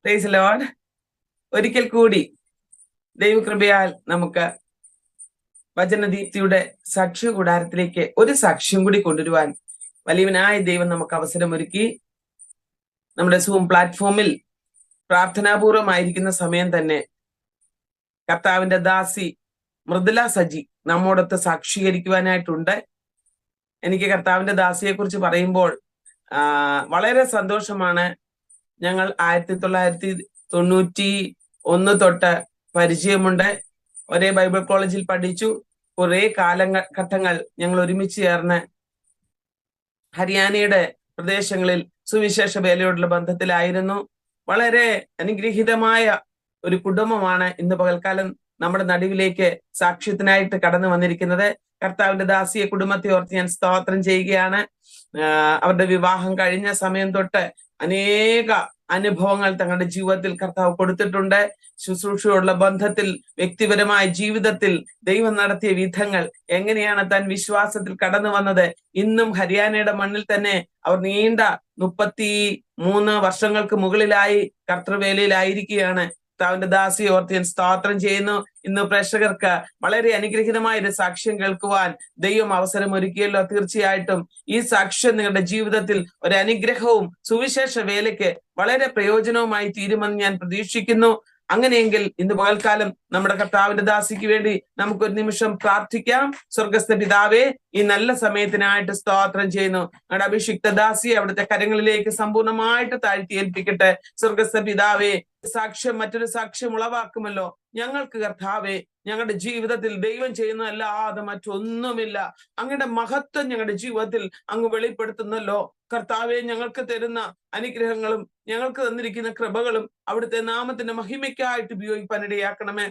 Praise Lord. ഒരിക്കൽ കൂടി ദൈവകൃപയാൽ നമുക്ക് വചനദീപ്തിയുടെ സാക്ഷ്യ കൂടാരത്തിലേക്ക് ഒരു സാക്ഷ്യം കൂടി കൊണ്ടുവരുവാൻ വലിയവനായ ദൈവം നമുക്ക് അവസരമൊരുക്കി. നമ്മുടെ സൂം പ്ലാറ്റ്ഫോമിൽ പ്രാർത്ഥനാപൂർവമായിരിക്കുന്ന സമയം തന്നെ കർത്താവിന്റെ ദാസി മൃദുല സജി നമ്മോടൊത്ത് സാക്ഷീകരിക്കുവാനായിട്ടുണ്ട്. എനിക്ക് കർത്താവിന്റെ ദാസിയെ കുറിച്ച് പറയുമ്പോൾ വളരെ സന്തോഷമാണ്. ഞങ്ങൾ 1991 തൊട്ട് പരിചയമുണ്ട്. ഒരേ ബൈബിൾ കോളേജിൽ പഠിച്ചു. കുറെ കാലഘട്ടങ്ങൾ ഞങ്ങൾ ഒരുമിച്ച് ചേർന്ന് ഹരിയാനയുടെ പ്രദേശങ്ങളിൽ സുവിശേഷ വേലയോടുള്ള ബന്ധത്തിലായിരുന്നു. വളരെ അനുഗ്രഹീതമായ ഒരു കുടുംബമാണ് ഇന്ന് പകൽക്കാലം നമ്മുടെ നടുവിലേക്ക് സാക്ഷ്യത്തിനായിട്ട് കടന്നു വന്നിരിക്കുന്നത്. കർത്താവിന്റെ ദാസിയെ കുടുംബത്തെ ഓർത്ത് ഞാൻ സ്തോത്രം ചെയ്യുകയാണ്. അവരുടെ വിവാഹം കഴിഞ്ഞ സമയം തൊട്ട് അനേക അനുഭവങ്ങൾ തങ്ങളുടെ ജീവിതത്തിൽ കർത്താവ് കൊടുത്തിട്ടുണ്ട്. ശുശ്രൂഷയോടുള്ള ബന്ധത്തിൽ, വ്യക്തിപരമായ ജീവിതത്തിൽ ദൈവം നടത്തിയ വിധങ്ങൾ, എങ്ങനെയാണ് താൻ വിശ്വാസത്തിൽ കടന്നു വന്നത്. ഇന്നും ഹരിയാനയുടെ മണ്ണിൽ തന്നെ അവർ നീണ്ട 33 വർഷങ്ങൾക്ക് മുകളിലായി കർത്തൃവേലയിലായിരിക്കുകയാണ്. കർത്താവിന്റെ ദാസിയെ ഓർത്ത് ഞാൻ സ്തോത്രം ചെയ്യുന്നു. ഇന്ന് പ്രേക്ഷകർക്ക് വളരെ അനുഗ്രഹീതമായ ഒരു സാക്ഷ്യം കേൾക്കുവാൻ ദൈവം അവസരം ഒരുക്കിയല്ലോ. തീർച്ചയായിട്ടും ഈ സാക്ഷ്യം നിങ്ങളുടെ ജീവിതത്തിൽ ഒരു അനുഗ്രഹവും സുവിശേഷ വേലയ്ക്ക് വളരെ പ്രയോജനവുമായി തീരുമെന്ന് ഞാൻ പ്രതീക്ഷിക്കുന്നു. അങ്ങനെയെങ്കിൽ ഇന്ന് പകൽക്കാലം നമ്മുടെ കർത്താവിന്റെ ദാസിക്ക് വേണ്ടി നമുക്കൊരു നിമിഷം പ്രാർത്ഥിക്കാം. സ്വർഗസ്ഥ പിതാവേ, ഈ നല്ല സമയത്തിനായിട്ട് സ്തോത്രം ചെയ്യുന്നു. നമ്മുടെ അഭിഷിക്ത ദാസിയെ അവിടുത്തെ കരങ്ങളിലേക്ക് സമ്പൂർണ്ണമായിട്ട് താഴ്ത്തി ഏൽപ്പിക്കട്ടെ. സ്വർഗസ്ഥ പിതാവേ, സാക്ഷ്യം മറ്റൊരു സാക്ഷ്യം ഉളവാക്കുമല്ലോ. ഞങ്ങൾക്ക് കർത്താവേ, ഞങ്ങളുടെ ജീവിതത്തിൽ ദൈവം ചെയ്യുന്നതല്ലാതെ മറ്റൊന്നുമില്ല. അങ്ങയുടെ മഹത്വം ഞങ്ങളുടെ ജീവിതത്തിൽ അങ്ങ് വെളിപ്പെടുത്തുന്നല്ലോ. കർത്താവെ, ഞങ്ങൾക്ക് തരുന്ന അനുഗ്രഹങ്ങളും ഞങ്ങൾക്ക് തന്നിരിക്കുന്ന കൃപകളും അവിടുത്തെ നാമത്തിന്റെ മഹിമയ്ക്കായിട്ട് ഉപയോഗിക്കാനിടയാക്കണമേ.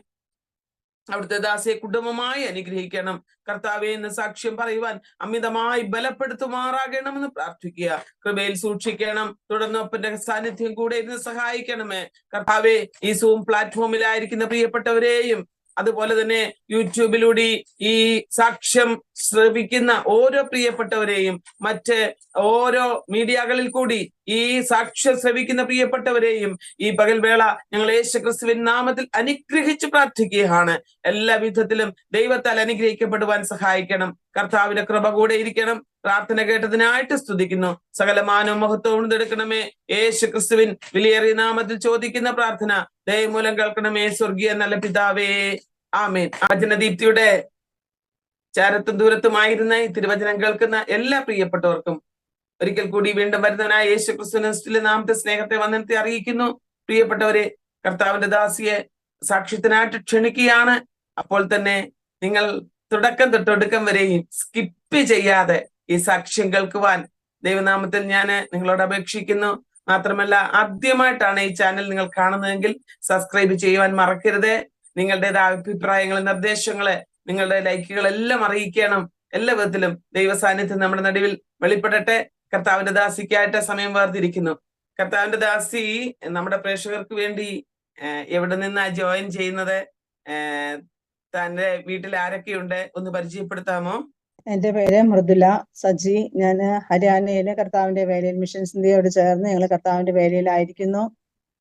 അവിടുത്തെ ദാസിയെ കുടുംബമായി അനുഗ്രഹിക്കണം. കർത്താവെ, എന്ന് സാക്ഷ്യം പറയുവാൻ അമിതമായി ബലപ്പെടുത്തുമാറാകണമെന്ന് പ്രാർത്ഥിക്കുക. കൃപയിൽ സൂക്ഷിക്കണം. തുടർന്ന് ഒപ്പന്റെ സാന്നിധ്യം കൂടെ ഇരുന്ന് സഹായിക്കണമേ. കർത്താവെ, ഈ സൂം പ്ലാറ്റ്ഫോമിലായിരിക്കുന്ന പ്രിയപ്പെട്ടവരെയും അതുപോലെ തന്നെ യൂട്യൂബിലൂടെ ഈ സാക്ഷ്യം ശ്രവിക്കുന്ന ഓരോ പ്രിയപ്പെട്ടവരെയും, മറ്റ് ഓരോ മീഡിയകളിൽ കൂടി ഈ സാക്ഷ്യം ശ്രവിക്കുന്ന പ്രിയപ്പെട്ടവരെയും ഈ പകൽവേള ഞങ്ങൾ യേശുക്രിസ്തുവിൻ നാമത്തിൽ അനുഗ്രഹിച്ച് പ്രാർത്ഥിക്കുകയാണ്. എല്ലാ വിധത്തിലും ദൈവത്താൽ അനുഗ്രഹിക്കപ്പെടുവാൻ സഹായിക്കണം. കർത്താവിന്റെ കൃപ കൂടെ ഇരിക്കണം. പ്രാർത്ഥന കേട്ടതിനായിട്ട് സ്തുതിക്കുന്നു. സകലമാനവും മഹത്വവും എടുക്കണമേ. യേശുക്രിസ്തുവിൻ വിലയേറിയ നാമത്തിൽ ചോദിക്കുന്ന പ്രാർത്ഥന ദയമൂലം കേൾക്കണമേ. സ്വർഗീയ നല്ല പിതാവേ, ആമേൻ. വചനദീപ്തിയുടെ ചാരത്തും ദൂരത്തുമായിരുന്ന ഈ തിരുവചനം കേൾക്കുന്ന എല്ലാ പ്രിയപ്പെട്ടവർക്കും ഒരിക്കൽ കൂടി വീണ്ടും വരുന്നവനായ യേശുക്രിസ്തുവിന്റെ നാമത്തെ സ്നേഹത്തെ വന്ദനത്തെ അറിയിക്കുന്നു. പ്രിയപ്പെട്ടവരെ, കർത്താവിന്റെ ദാസിയെ സാക്ഷ്യത്തിനായിട്ട് ക്ഷണിക്കുകയാണ്. അപ്പോൾ തന്നെ നിങ്ങൾ തുടക്കം തൊട്ടൊടുക്കം വരെയും സ്കിപ്പ് ചെയ്യാതെ ഈ സാക്ഷ്യം കേൾക്കുവാൻ ദൈവനാമത്തിൽ ഞാൻ നിങ്ങളോട് അപേക്ഷിക്കുന്നു. മാത്രമല്ല, ആദ്യമായിട്ടാണ് ഈ ചാനൽ നിങ്ങൾ കാണുന്നതെങ്കിൽ സബ്സ്ക്രൈബ് ചെയ്യുവാൻ മറക്കരുത്. നിങ്ങളുടേതായ അഭിപ്രായങ്ങള്, നിർദ്ദേശങ്ങള്, നിങ്ങളുടെ ലൈക്കുകൾ എല്ലാം അറിയിക്കണം. എല്ലാ വിധത്തിലും ദൈവ സാന്നിധ്യം നമ്മുടെ നടുവിൽ വെളിപ്പെടട്ടെ. കർത്താവിന്റെ ദാസിക്കായിട്ട് സമയം വേർതിരിക്കുന്നു. കർത്താവിന്റെ ദാസി നമ്മുടെ പ്രേക്ഷകർക്ക് വേണ്ടി എവിടെ നിന്നാ ജോയിൻ ചെയ്യുന്നത്? തന്റെ വീട്ടിൽ ആരൊക്കെയുണ്ട് ഒന്ന് പരിചയപ്പെടുത്താമോ? എന്റെ പേര് മൃദുല സജി. ഞാൻ ഹരിയാനയിലെ കർത്താവിന്റെ വേലയിൽ മിഷൻസ് ഇന്ത്യയോട് ചേർന്ന് ഞങ്ങൾ കർത്താവിന്റെ വേലയിലായിരിക്കുന്നു.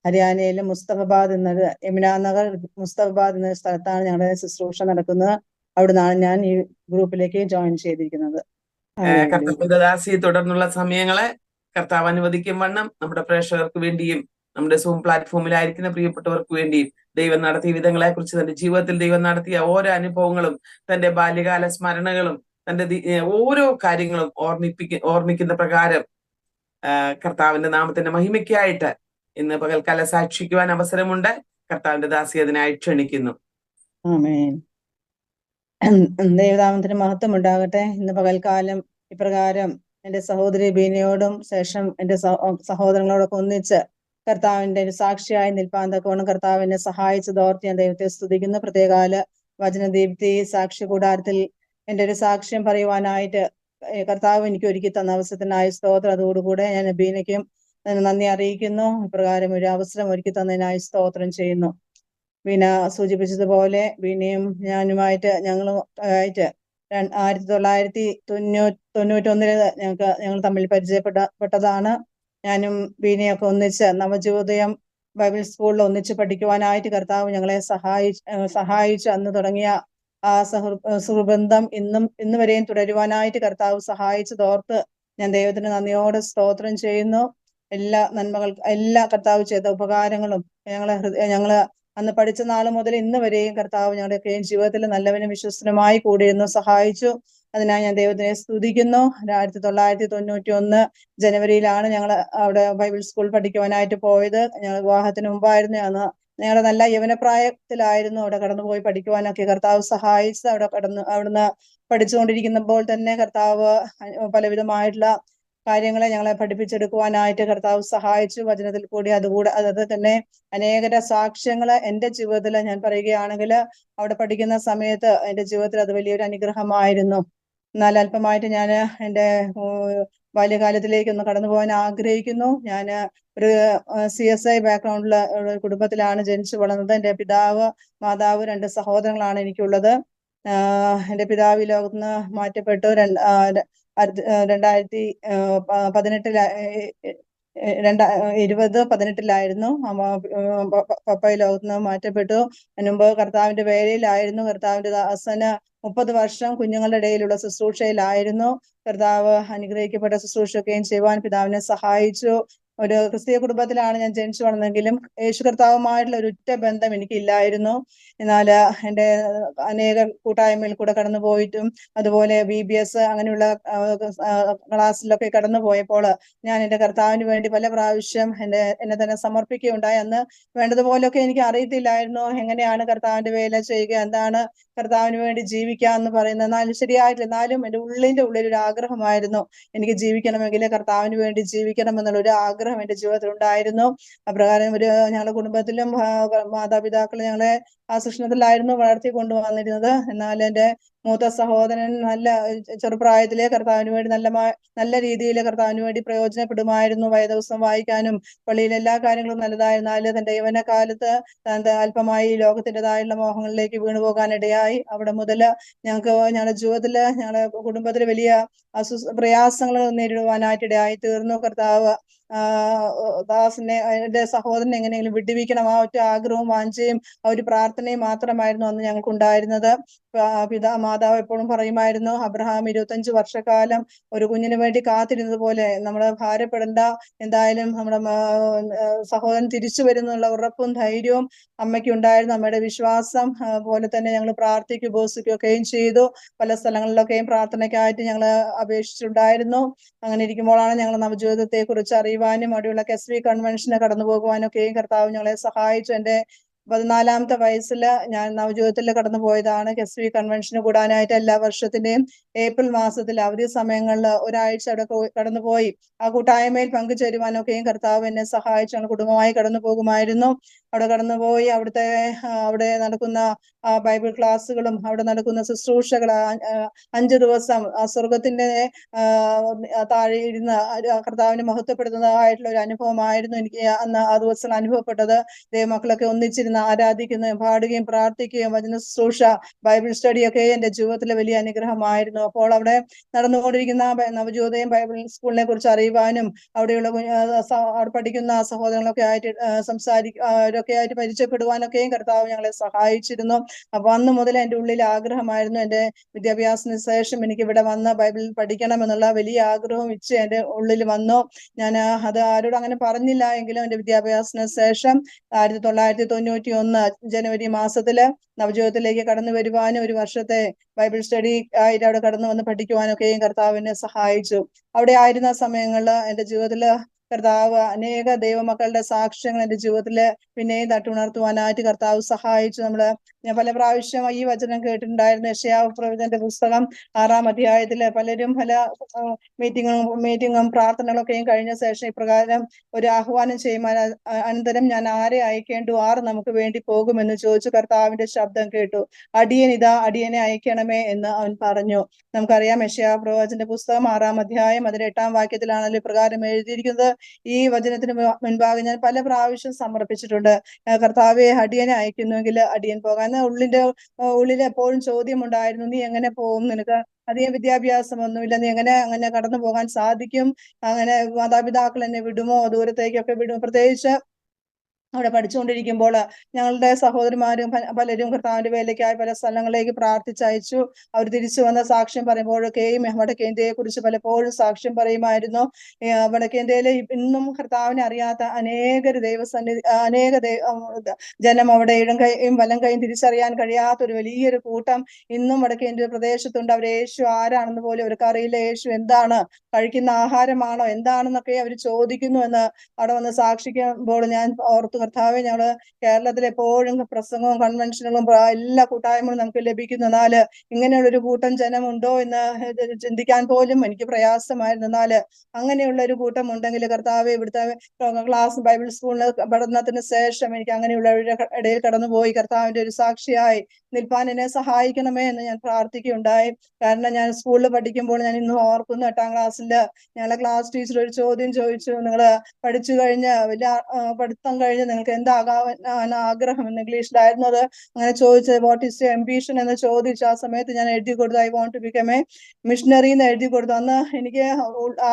ഹരിയാനയിലെ മുസ്തഫാബാദ് എന്നത് യമുനാ നഗർ മുസ്തഫാബാദ് എന്ന സ്ഥലത്താണ് ഞങ്ങളുടെ ശുശ്രൂഷ നടക്കുന്നത്. അവിടുന്നാണ് ഞാൻ ഈ ഗ്രൂപ്പിലേക്ക് ജോയിൻ ചെയ്തിരിക്കുന്നത്. കർത്താവിന്റെ ദാസി തുടർന്നുള്ള സമയങ്ങളെ കർത്താവ് അനുവദിക്കും വണ്ണം നമ്മുടെ പ്രേക്ഷകർക്ക് വേണ്ടിയും നമ്മുടെ സൂം പ്ലാറ്റ്ഫോമിലായിരിക്കുന്ന പ്രിയപ്പെട്ടവർക്ക് വേണ്ടിയും ദൈവം നടത്തിയ വിധങ്ങളെ കുറിച്ച്, തന്റെ ജീവിതത്തിൽ ദൈവം നടത്തിയ ഓരോ അനുഭവങ്ങളും, തന്റെ ബാല്യകാല സ്മരണകളും, തന്റെ ഓരോ കാര്യങ്ങളും ഓർമ്മിക്കുന്ന പ്രകാരം കർത്താവിന്റെ നാമത്തിന്റെ മഹിമയ്ക്കായിട്ട് ഇന്ന് പകൽക്കാലം സാക്ഷിക്കുവാൻ അവസരമുണ്ട്. കർത്താവിന്റെ ദാസി അതിനായി ക്ഷണിക്കുന്നു. ആമേൻ. ദൈവനാമത്തിന് മഹത്വം ഉണ്ടാകട്ടെ. ഇന്ന് പകൽക്കാലം ഇപ്രകാരം എന്റെ സഹോദരി ബീനയോടും ശേഷം എന്റെ സഹോദരങ്ങളോടൊക്കെ ഒന്നിച്ച് കർത്താവിന്റെ ഒരു സാക്ഷിയായി നിൽപ്പാൻ തക്കവണ്ണം കർത്താവിനെ സഹായിച്ചതോർത്ത് ഞാൻ ദൈവത്തെ സ്തുതിക്കുന്നു. പ്രത്യേകാല വചനദീപ്തി സാക്ഷ്യ കൂടാരത്തിൽ എന്റെ ഒരു സാക്ഷ്യം പറയുവാനായിട്ട് കർത്താവ് എനിക്ക് ഒരുക്കി തന്ന അവസരത്തിനായി സ്തോത്രം. അതോടുകൂടെ ഞാൻ ബീനയ്ക്കും നന്ദി അറിയിക്കുന്നു. ഇപ്രകാരം ഒരു അവസരം ഒരുക്കി തന്നതിനായി സ്തോത്രം ചെയ്യുന്നു. ബീന സൂചിപ്പിച്ചതുപോലെ ബീനയും ഞാനുമായിട്ട് ഞങ്ങളുമായിട്ട് 1991 ഞങ്ങൾ തമ്മിൽ പരിചയപ്പെട്ടതാണ്. ഞാനും ബീനയൊക്കെ ഒന്നിച്ച് നവജോദയം ബൈബിൾ സ്കൂളിൽ ഒന്നിച്ച് പഠിക്കുവാനായിട്ട് കർത്താവ് ഞങ്ങളെ സഹായിച്ചു. അന്ന് തുടങ്ങിയ ആ സുഹൃബന്ധം ഇന്ന് വരെയും തുടരുവാനായിട്ട് കർത്താവ് സഹായിച്ചതോർത്ത് ഞാൻ ദൈവത്തിന് നന്ദിയോടെ സ്തോത്രം ചെയ്യുന്നു. എല്ലാ കർത്താവ് ചെയ്ത ഉപകാരങ്ങളും ഞങ്ങള് അന്ന് പഠിച്ച നാൾ മുതൽ ഇന്ന് വരെയും കർത്താവ് ഞങ്ങളുടെയൊക്കെയും ജീവിതത്തിൽ നല്ലവനും വിശ്വസ്തനുമായി കൂടിയിരുന്നു സഹായിച്ചു. അതിനായി ഞാൻ ദൈവത്തിനെ സ്തുതിക്കുന്നു. 1991 ജനുവരിയിലാണ് ഞങ്ങൾ അവിടെ ബൈബിൾ സ്കൂൾ പഠിക്കുവാനായിട്ട് പോയത്. ഞങ്ങൾ വിവാഹത്തിന് മുമ്പായിരുന്നു. അന്ന് ഞങ്ങളുടെ നല്ല യൗവനപ്രായത്തിലായിരുന്നു അവിടെ കടന്നുപോയി പഠിക്കുവാനൊക്കെ കർത്താവ് സഹായിച്ചത്. അവിടുന്ന് പഠിച്ചുകൊണ്ടിരിക്കുമ്പോൾ തന്നെ കർത്താവ് പലവിധമായിട്ടുള്ള കാര്യങ്ങളെ ഞങ്ങളെ പഠിപ്പിച്ചെടുക്കുവാനായിട്ട് കർത്താവ് സഹായിച്ചു. വചനത്തിൽ കൂടി അത് തന്നെ അനേകര സാക്ഷ്യങ്ങള് എന്റെ ജീവിതത്തിൽ ഞാൻ പറയുകയാണെങ്കിൽ അവിടെ പഠിക്കുന്ന സമയത്ത് എന്റെ ജീവിതത്തിൽ അത് വലിയൊരു അനുഗ്രഹമായിരുന്നു. എന്നാൽ അല്പമായിട്ട് ഞാൻ എൻ്റെ ബാല്യകാലത്തിലേക്ക് ഒന്ന് കടന്നു പോകാൻ ആഗ്രഹിക്കുന്നു. ഞാൻ ഒരു CSI ബാക്ക്ഗ്രൗണ്ടിലുള്ള ഒരു കുടുംബത്തിലാണ് ജനിച്ചു വളർന്നത്. എൻ്റെ പിതാവ്, മാതാവ്, 2 സഹോദരങ്ങളാണ് എനിക്കുള്ളത്. എൻ്റെ പിതാവ് ഈ ലോകത്ത് നിന്ന് മാറ്റപ്പെട്ടു 2018-ലായിരുന്നു. പപ്പ ഈ ലോകത്ത് നിന്ന് മാറ്റപ്പെട്ടു. മുമ്പ് കർത്താവിന്റെ വേലയിലായിരുന്നു. കർത്താവിന്റെ ദാസന് 30 വർഷം കുഞ്ഞുങ്ങളുടെ ഇടയിലുള്ള ശുശ്രൂഷയിലായിരുന്നു. കർത്താവ് അനുഗ്രഹിക്കപ്പെട്ട ശുശ്രൂഷയൊക്കെയും ചെയ്യുവാൻ പിതാവിനെ സഹായിച്ചു. ഒരു ക്രിസ്തീയ കുടുംബത്തിലാണ് ഞാൻ ജനിച്ചു വളർന്നെങ്കിലും യേശു കർത്താവുമായിട്ടുള്ള ഒരു ഉറ്റ ബന്ധം എനിക്കില്ലായിരുന്നു. എന്നാൽ എൻ്റെ അനേക കൂട്ടായ്മയിൽ കൂടെ കടന്നു പോയിട്ടും അതുപോലെ BBS അങ്ങനെയുള്ള ക്ലാസ്സിലൊക്കെ കടന്നു പോയപ്പോൾ ഞാൻ എൻ്റെ കർത്താവിന് വേണ്ടി പല പ്രാവശ്യം എന്നെ തന്നെ സമർപ്പിക്കുകയുണ്ടായി. അന്ന് വേണ്ടതുപോലൊക്കെ എനിക്ക് അറിയത്തില്ലായിരുന്നു എങ്ങനെയാണ് കർത്താവിന്റെ വേല ചെയ്യുക, എന്താണ് കർത്താവിന് വേണ്ടി ജീവിക്കുക എന്ന് പറയുന്നത്. എന്നാലും ശരിയായിട്ടില്ല. എന്നാലും എൻ്റെ ഉള്ളിൽ ഒരു ആഗ്രഹമായിരുന്നു, എനിക്ക് ജീവിക്കണമെങ്കിൽ കർത്താവിന് വേണ്ടി ജീവിക്കണം എന്നുള്ള ഒരു ആഗ്രഹം എൻ്റെ ജീവിതത്തിൽ ഉണ്ടായിരുന്നു. അപ്രകാരം ഞങ്ങളുടെ കുടുംബത്തിലും മാതാപിതാക്കൾ ഞങ്ങളെ ആ ശിക്ഷണത്തിലായിരുന്നു വളർത്തി കൊണ്ടുവന്നിരുന്നത്. എന്നാൽ എൻ്റെ മൂത്ത സഹോദരൻ ചെറുപ്രായത്തിലെ കർത്താവിന് വേണ്ടി നല്ല രീതിയിൽ കർത്താവിന് വേണ്ടി പ്രയോജനപ്പെടുമായിരുന്നു. ദിവസം വായിക്കാനും പള്ളിയിലെ എല്ലാ കാര്യങ്ങളും നല്ലതായിരുന്നാല് തന്റെ യൗവനകാലത്ത് അല്പമായി ലോകത്തിൻ്റെതായുള്ള മോഹങ്ങളിലേക്ക് വീണുപോകാനിടയായി. അവിടെ മുതൽ ഞങ്ങളുടെ ജീവിതത്തില് ഞങ്ങളുടെ കുടുംബത്തില് വലിയ പ്രയാസങ്ങൾ നേരിടുവാനായിട്ടിടയായി തീർന്നു. കർത്താവ് എൻ്റെ സഹോദരനെ എങ്ങനെയെങ്കിലും വിടുവിക്കണം, ആ ഒറ്റ ആഗ്രഹവും വാഞ്ചയും ആ ഒരു പ്രാർത്ഥനയും മാത്രമായിരുന്നു അന്ന് ഞങ്ങൾക്ക് ഉണ്ടായിരുന്നത്. മാതാവ് എപ്പോഴും പറയുമായിരുന്നു, അബ്രഹാം 25 വർഷക്കാലം ഒരു കുഞ്ഞിന് വേണ്ടി കാത്തിരുന്നത് പോലെ നമ്മൾ ഭാരപ്പെടേണ്ട, എന്തായാലും നമ്മുടെ സഹോദരൻ തിരിച്ചു വരുന്നുള്ള ഉറപ്പും ധൈര്യവും അമ്മയ്ക്ക് ഉണ്ടായിരുന്നു. അമ്മയുടെ വിശ്വാസം പോലെ തന്നെ ഞങ്ങൾ പ്രാർത്ഥിക്കുകയും ഉപവസിക്കുകയൊക്കെയും ചെയ്തു. പല സ്ഥലങ്ങളിലൊക്കെയും പ്രാർത്ഥനയ്ക്കായിട്ട് ഞങ്ങൾ അപേക്ഷിച്ചിട്ടുണ്ടായിരുന്നു. അങ്ങനെ ഇരിക്കുമ്പോഴാണ് ഞങ്ങൾ നവജീവിതത്തെ കുറിച്ച് അറിയുവാനും അവിടെയുള്ള KSV കൺവെൻഷന് കടന്നു പോകുവാനൊക്കെയും കർത്താവ് ഞങ്ങളെ സഹായിച്ചു. എൻ്റെ 14ാമത്തെ വയസ്സിൽ ഞാൻ നവജീവിതത്തിൽ കടന്നു പോയതാണ്. KSV കൺവെൻഷന് കൂടാനായിട്ട് എല്ലാ വർഷത്തിന്റെയും ഏപ്രിൽ മാസത്തിൽ അവധി സമയങ്ങളിൽ ഒരാഴ്ച അവിടെ കടന്നുപോയി ആ കൂട്ടായ്മയിൽ പങ്കുചേരുവാനൊക്കെയും കർത്താവ് എന്നെ സഹായിച്ചു. ഞങ്ങൾ കുടുംബമായി കടന്നു പോകുമായിരുന്നു. അവിടെ കടന്നുപോയി അവിടെ നടക്കുന്ന ബൈബിൾ ക്ലാസ്സുകളും അവിടെ നടക്കുന്ന ശുശ്രൂഷകൾ 5 ദിവസം സ്വർഗത്തിന്റെ താഴെ ഇരുന്ന് കർത്താവിനെ മഹത്വപ്പെടുത്തുന്നതായിട്ടുള്ള ഒരു അനുഭവമായിരുന്നു എനിക്ക് അന്ന് ആ ദിവസം അനുഭവപ്പെട്ടത്. ദൈവമക്കളൊക്കെ ഒന്നിച്ചിരുന്ന് ആരാധിക്കുകയും പാടുകയും പ്രാർത്ഥിക്കുകയും വചന ശുശ്രൂഷ, ബൈബിൾ സ്റ്റഡിയൊക്കെ എൻ്റെ ജീവിതത്തിലെ വലിയ അനുഗ്രഹമായിരുന്നു. അപ്പോൾ അവിടെ നടന്നുകൊണ്ടിരിക്കുന്ന നവജോദയം ബൈബിൾ സ്കൂളിനെ കുറിച്ച് അറിയുവാനും അവിടെയുള്ള അവിടെ പഠിക്കുന്ന സഹോദരങ്ങളൊക്കെ ആയിട്ട് അവരൊക്കെ ആയിട്ട് പരിചയപ്പെടുവാനൊക്കെയും കർത്താവ് ഞങ്ങളെ സഹായിച്ചിരുന്നു. അപ്പൊ അന്ന് മുതൽ എൻ്റെ ഉള്ളിൽ ആഗ്രഹമായിരുന്നു, എൻ്റെ വിദ്യാഭ്യാസത്തിന് ശേഷം എനിക്ക് ഇവിടെ വന്ന് ബൈബിൾ പഠിക്കണം എന്നുള്ള വലിയ ആഗ്രഹവും ഇച്ഛ എൻ്റെ ഉള്ളിൽ വന്നു. ഞാൻ അത് ആരോടും അങ്ങനെ പറഞ്ഞില്ല എങ്കിലും എൻ്റെ വിദ്യാഭ്യാസത്തിന് ശേഷം 1991 ജനുവരി മാസത്തില് നവജീവിതത്തിലേക്ക് കടന്നു വരുവാനും ഒരു വർഷത്തെ ബൈബിൾ സ്റ്റഡി ആയിട്ട് അവിടെ കടന്നു വന്ന് പഠിക്കുവാനൊക്കെയും കർത്താവിനെ സഹായിച്ചു. അവിടെ ആയിരുന്ന സമയങ്ങളിൽ എൻ്റെ ജീവിതത്തില് കർത്താവ് അനേക ദൈവമക്കളുടെ സാക്ഷ്യങ്ങൾ എൻ്റെ ജീവിതത്തില് പിന്നെയും തട്ടുണർത്തുവാനായിട്ട് കർത്താവ് സഹായിച്ചു. ഞാൻ പല പ്രാവശ്യം ഈ വചനം കേട്ടിട്ടുണ്ടായിരുന്നു. യെശയ്യാവ് പ്രവചനന്റെ പുസ്തകം 6-ാം അധ്യായത്തില് പലരും പല മീറ്റിങ്ങും പ്രാർത്ഥനകളൊക്കെയും കഴിഞ്ഞ ശേഷം ഇപ്രകാരം ഒരു ആഹ്വാനം ചെയ്യുമ്പോൾ അനന്തരം ഞാൻ ആരെ അയക്കേണ്ടു, ആർ നമുക്ക് വേണ്ടി പോകുമെന്ന് ചോദിച്ചു കർത്താവിന്റെ ശബ്ദം കേട്ടു. അടിയനെ അയക്കണമേ എന്ന് അവൻ പറഞ്ഞു. നമുക്കറിയാം യെശയ്യാവ് പ്രവചനന്റെ പുസ്തകം 6-ാം അധ്യായം അതിന്റെ 8-ാം വാക്യത്തിലാണല്ലോ ഇപ്രകാരം എഴുതിയിരിക്കുന്നത്. ഈ വചനത്തിന് മുൻപാകെ ഞാൻ പല പ്രാവശ്യം സമർപ്പിച്ചിട്ടുണ്ട്, കർത്താവെ അടിയനെ അയക്കുന്നുവെങ്കിൽ അടിയൻ പോകാൻ. ഉള്ളിൽ എപ്പോഴും ചോദ്യമുണ്ടായിരുന്നു, നീ എങ്ങനെ പോകും, നിനക്ക് അധികം വിദ്യാഭ്യാസമൊന്നുമില്ല, നീ അങ്ങനെ കടന്നു പോകാൻ സാധിക്കും, അങ്ങനെ മാതാപിതാക്കൾ എന്നെ വിടുമോ, ദൂരത്തേക്കൊക്കെ വിടുമോ, പ്രത്യേകിച്ച് അവിടെ പഠിച്ചുകൊണ്ടിരിക്കുമ്പോൾ ഞങ്ങളുടെ സഹോദരിമാരും പലരും കർത്താവിന്റെ വേലയ്ക്കായി പല സ്ഥലങ്ങളിലേക്ക് പ്രാർത്ഥിച്ചയച്ചു. അവർ തിരിച്ചു വന്ന സാക്ഷ്യം പറയുമ്പോഴൊക്കെയും വടക്കേ ഇന്ത്യയെ കുറിച്ച് പലപ്പോഴും സാക്ഷ്യം പറയുമായിരുന്നു. വടക്കേ ഇന്ത്യയിലെ ഇന്നും കർത്താവിനെ അറിയാത്ത ജനം അവിടെ ഇടം കൈയും വലം കൈയും തിരിച്ചറിയാൻ കഴിയാത്ത ഒരു വലിയൊരു കൂട്ടം ഇന്നും വടക്കേ ഇന്ത്യ പ്രദേശത്തുണ്ട്. അവർ യേശു ആരാണെന്ന് പോലും അവർക്ക് അറിയില്ല. യേശു എന്താണ്, കഴിക്കുന്ന ആഹാരമാണോ എന്താണെന്നൊക്കെ അവർ ചോദിക്കുന്നു എന്ന് അവിടെ വന്ന് സാക്ഷിക്കുമ്പോൾ ഞാൻ ഓർത്തു, കർത്താവെ, ഞങ്ങള് കേരളത്തിൽ എപ്പോഴും പ്രസംഗവും കൺവെൻഷനുകളും എല്ലാ കൂട്ടായ്മകളും നമുക്ക് ലഭിക്കുന്നു. എന്നാൽ ഇങ്ങനെയുള്ളൊരു കൂട്ടം ജനമുണ്ടോ എന്ന് ചിന്തിക്കാൻ പോലും എനിക്ക് പ്രയാസമായിരുന്നു. എന്നാൽ അങ്ങനെയുള്ള ഒരു കൂട്ടം ഉണ്ടെങ്കിൽ കർത്താവെ, ഇവിടുത്തെ ക്ലാസ് ബൈബിൾ സ്കൂളിന് പഠനത്തിന് ശേഷം എനിക്ക് അങ്ങനെയുള്ളവരുടെ ഇടയിൽ കടന്നുപോയി കർത്താവിന്റെ ഒരു സാക്ഷിയായി നിൽപ്പാൻ എന്നെ സഹായിക്കണമേ എന്ന് ഞാൻ പ്രാർത്ഥിക്കുകയുണ്ടായി. കാരണം ഞാൻ സ്കൂളിൽ പഠിക്കുമ്പോൾ ഞാൻ ഇന്ന് ഓർക്കുന്നു, 8ാം ക്ലാസ്സിൽ ഞങ്ങളെ ക്ലാസ് ടീച്ചർ ഒരു ചോദ്യം ചോദിച്ചു, നിങ്ങൾ പഠിച്ചു കഴിഞ്ഞ് വലിയ പഠിത്തം കഴിഞ്ഞ് നിങ്ങൾക്ക് എന്താകാൻ ആഗ്രഹം എന്ന് ഇംഗ്ലീഷിലായിരുന്നു അത്. അങ്ങനെ ചോദിച്ചത്, വാട്ട് ഈസ് യുവർ അംബിഷൻ എന്ന് ചോദിച്ചു. ആ സമയത്ത് ഞാൻ എഴുതി കൊടുത്തു, I want to become a missionary എന്ന് എഴുതി കൊടുത്തു. അന്ന് എനിക്ക്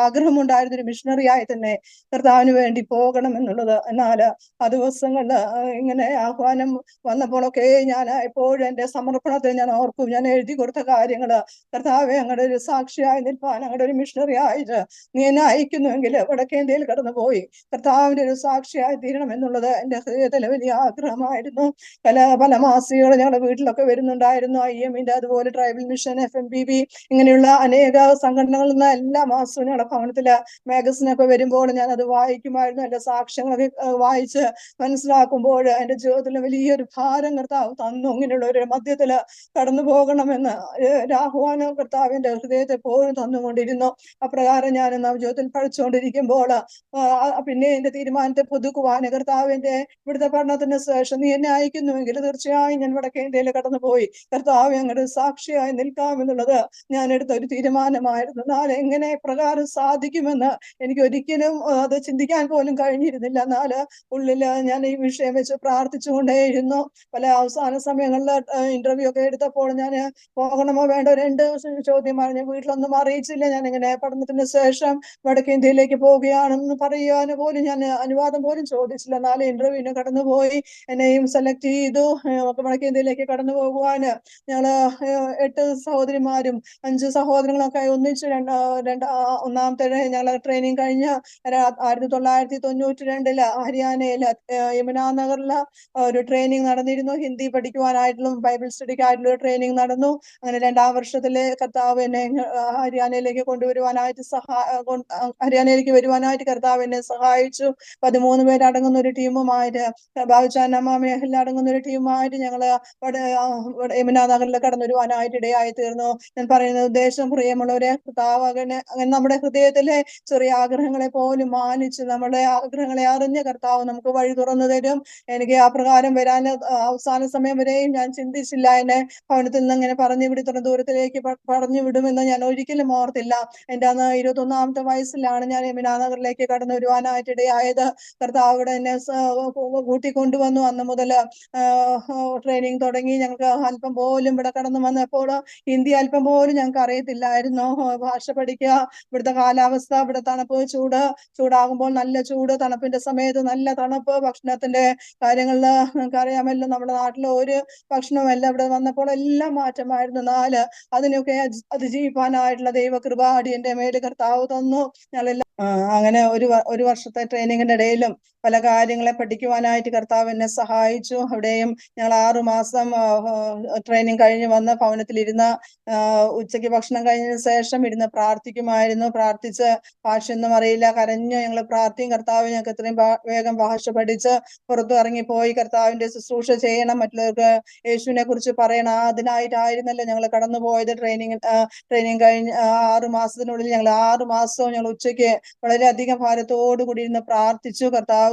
ആഗ്രഹമുണ്ടായിരുന്ന ഒരു മിഷണറി ആയി തന്നെ കർത്താവിന് വേണ്ടി പോകണം എന്നുള്ളത്. എന്നാൽ ആ ദിവസങ്ങളിൽ ഇങ്ങനെ ആഹ്വാനം വന്നപ്പോഴൊക്കെ ഞാൻ എപ്പോഴും എൻ്റെ സമർപ്പണത്തിൽ ഞാൻ ഓർക്കും, ഞാൻ എഴുതി കൊടുത്ത കാര്യങ്ങൾ, കർത്താവെ, അങ്ങയുടെ ഒരു സാക്ഷിയായി നിൽപ്പാൻ, അങ്ങയുടെ ഒരു മിഷണറി ആയിട്ട് നീ എന്നെ അയക്കുന്നുവെങ്കിൽ വടക്കേ ഇന്ത്യയിൽ കടന്നുപോയി കർത്താവിന്റെ ഒരു സാക്ഷിയായി തീരണം എന്നുള്ളത് എൻ്റെ ഹൃദയത്തിലെ വലിയ ആഗ്രഹമായിരുന്നു. പല മാസികകൾ ഞങ്ങളുടെ വീട്ടിലൊക്കെ വരുന്നുണ്ടായിരുന്നു. IM-ന്റെ, അതുപോലെ ട്രൈബൽ മിഷൻ, FMBB, ഇങ്ങനെയുള്ള അനേക സംഘടനകളിൽ നിന്ന് എല്ലാ മാസവും ഞങ്ങളുടെ ഭവനത്തില് മാഗസിനൊക്കെ വരുമ്പോൾ ഞാൻ അത് വായിക്കുമായിരുന്നു. എൻ്റെ സാക്ഷ്യങ്ങളൊക്കെ വായിച്ച് മനസ്സിലാക്കുമ്പോൾ എൻ്റെ ജീവിതത്തിൽ വലിയൊരു ഭാരം കർത്താവ് തന്നു. ഇങ്ങനെയുള്ള ഒരു മധ്യത്തില് കടന്നു പോകണമെന്ന് ഒരു ആഹ്വാനം കർത്താവിന്റെ ഹൃദയത്തെ എപ്പോഴും തന്നുകൊണ്ടിരുന്നു. അപ്രകാരം ഞാൻ ജീവിതത്തിൽ പഠിച്ചുകൊണ്ടിരിക്കുമ്പോൾ പിന്നെ എന്റെ തീരുമാനത്തെ പുതുക്കുവാന്, കർത്താവിന്റെ ഇവിടുത്തെ പഠനത്തിന് ശേഷം നീ എന്നെ അയക്കുന്നുവെങ്കിൽ തീർച്ചയായും ഞാൻ വടക്കേ ഇന്ത്യയിൽ കടന്നുപോയി കർത്താവ് ഞങ്ങളുടെ സാക്ഷിയായി നിൽക്കാമെന്നുള്ളത് ഞാൻ എടുത്ത ഒരു തീരുമാനമായിരുന്നു. എന്നാൽ എങ്ങനെ പ്രകാരം സാധിക്കുമെന്ന് എനിക്ക് ഒരിക്കലും അത് ചിന്തിക്കാൻ പോലും കഴിഞ്ഞിരുന്നില്ല. എന്നാൽ ഉള്ളില് ഞാൻ ഈ വിഷയം വെച്ച് പ്രാർത്ഥിച്ചുകൊണ്ടേയിരുന്നു. പല അവസാന സമയങ്ങളിൽ ഇന്റർവ്യൂ ഒക്കെ എടുത്തപ്പോൾ ഞാൻ പോകണമോ വേണ്ടോ 2 ചോദ്യമാണ്. ഞാൻ വീട്ടിലൊന്നും അറിയിച്ചില്ല. ഞാൻ ഇങ്ങനെ പഠനത്തിന് ശേഷം വടക്കേ ഇന്ത്യയിലേക്ക് പോവുകയാണെന്ന് പറയുവാൻ പോലും ഞാൻ അനുവാദം പോലും ചോദിച്ചില്ല. 4 ഇന്റർവ്യൂവിന് കടന്നുപോയി. എന്നെയും സെലക്ട് ചെയ്തു. വടക്കേ ഇന്ത്യയിലേക്ക് കടന്നു പോകുവാന് ഞങ്ങള് 8 സഹോദരിമാരും 5 സഹോദരങ്ങളൊക്കെ ഒന്നിച്ച് ഒന്നാമത്തെ ഞങ്ങളെ ട്രെയിനിങ് കഴിഞ്ഞ് 1992 ഹരിയാനയില് യമുനാ നഗറില് ഒരു ട്രെയിനിങ് നടന്നിരുന്നു. ഹിന്ദി പഠിക്കുവാനായിട്ടുള്ള ബൈബിൾ സ്റ്റഡിക്കായിട്ടുള്ള ട്രെയിനിങ് നടന്നു. അങ്ങനെ 2ാം വർഷത്തില് കർത്താവ് എന്നെ ഹരിയാനയിലേക്ക് വരുവാനായിട്ട് കർത്താവ് എന്നെ സഹായിച്ചു. 13 പേരടങ്ങുന്ന ഒരു ടീമുമായിട്ട്, ബാബുചാനമ്മ മേഖല അടങ്ങുന്ന ഒരു ടീമുമായിട്ട് ഞങ്ങള് യമുനാ നഗറിൽ കടന്നു വരുവാനായിട്ട് ഇടയായി തീർന്നു. ഞാൻ പറയുന്ന ഉദ്ദേശം, പ്രിയമുള്ളവരെ, കർത്താവ് അങ്ങനെ നമ്മുടെ ഹൃദയത്തിലെ ചെറിയ ആഗ്രഹങ്ങളെ പോലും മാനിച്ച് നമ്മുടെ ആഗ്രഹങ്ങളെ അറിഞ്ഞ കർത്താവ് നമുക്ക് വഴി തുറന്നു തരും. എനിക്ക് ആ പ്രകാരം വരാൻ അവസാന സമയം വരെയും ഞാൻ ചിന്തിച്ചില്ല. എന്നെ ഭവനത്തിൽ നിന്ന് ഇങ്ങനെ പറഞ്ഞു വിടും, ഇത്ര ദൂരത്തിലേക്ക് പറഞ്ഞു വിടുമെന്ന് ഞാൻ ഒരിക്കലും ഓർത്തില്ല. എൻ്റെ അന്ന് 21ാമത്തെ വയസ്സിലാണ് ഞാൻ യമുനാ നഗറിലേക്ക് കടന്നു വരുവാനായിട്ട് ഇടയായത്. കർത്താവ് ഇവിടെ എന്നെ കൂട്ടിക്കൊണ്ടുവന്നു. അന്ന് മുതൽ ട്രെയിനിങ് തുടങ്ങി. ഞങ്ങൾക്ക് അല്പം പോലും ഇവിടെ കടന്നു വന്നപ്പോൾ ഹിന്ദി അല്പം പോലും ഞങ്ങൾക്ക് അറിയത്തില്ലായിരുന്നു. ഭാഷ പഠിക്കുക, ഇവിടുത്തെ കാലാവസ്ഥ, ഇവിടെ തണുപ്പ്, ചൂടാകുമ്പോൾ നല്ല ചൂട്, തണുപ്പിന്റെ സമയത്ത് നല്ല തണുപ്പ്, ഭക്ഷണത്തിന്റെ കാര്യങ്ങളിൽ നിങ്ങൾക്ക് അറിയാമല്ലോ, നമ്മുടെ നാട്ടിലെ ഒരു ഭക്ഷണമല്ല. ഇവിടെ വന്നപ്പോൾ എല്ലാം മാറ്റമായിരുന്നു. എന്നാൽ അതിനൊക്കെ അതിജീവിക്കാനായിട്ടുള്ള ദൈവകൃപ അടിയന്റെ മേല് കർത്താവ് തന്നു. ഞങ്ങളെല്ലാം അങ്ങനെ ഒരു വർഷത്തെ ട്രെയിനിങ്ങിന്റെ ഇടയിലും പല കാര്യങ്ങളെ പഠിക്കുവാനായിട്ട് കർത്താവ് എന്നെ സഹായിച്ചു. അവിടെയും ഞങ്ങൾ 6 മാസം ട്രെയിനിങ് കഴിഞ്ഞ് വന്ന് ഭവനത്തിലിരുന്ന് ഉച്ചയ്ക്ക് ഭക്ഷണം കഴിഞ്ഞതിന് ശേഷം ഇരുന്ന് പ്രാർത്ഥിക്കുമായിരുന്നു. പ്രാർത്ഥിച്ച്, ഭാഷയൊന്നും അറിയില്ല, കരഞ്ഞ് ഞങ്ങൾ പ്രാർത്ഥിക്കും. കർത്താവ് ഞങ്ങൾക്ക് എത്രയും വേഗം ഭാഷ പഠിച്ച് പുറത്തു ഇറങ്ങിപ്പോയി കർത്താവിന്റെ ശുശ്രൂഷ ചെയ്യണം, മറ്റുള്ളവർക്ക് യേശുവിനെ കുറിച്ച് പറയണം. അതിനായിട്ടായിരുന്നല്ലോ ഞങ്ങൾ കടന്നുപോയത്. ട്രെയിനിങ് കഴിഞ്ഞ് 6 മാസത്തിനുള്ളിൽ ഞങ്ങൾ 6 മാസവും ഞങ്ങൾ ഉച്ചയ്ക്ക് വളരെയധികം ഭാരത്തോടു കൂടി ഇരുന്ന് പ്രാർത്ഥിച്ചു. കർത്താവ്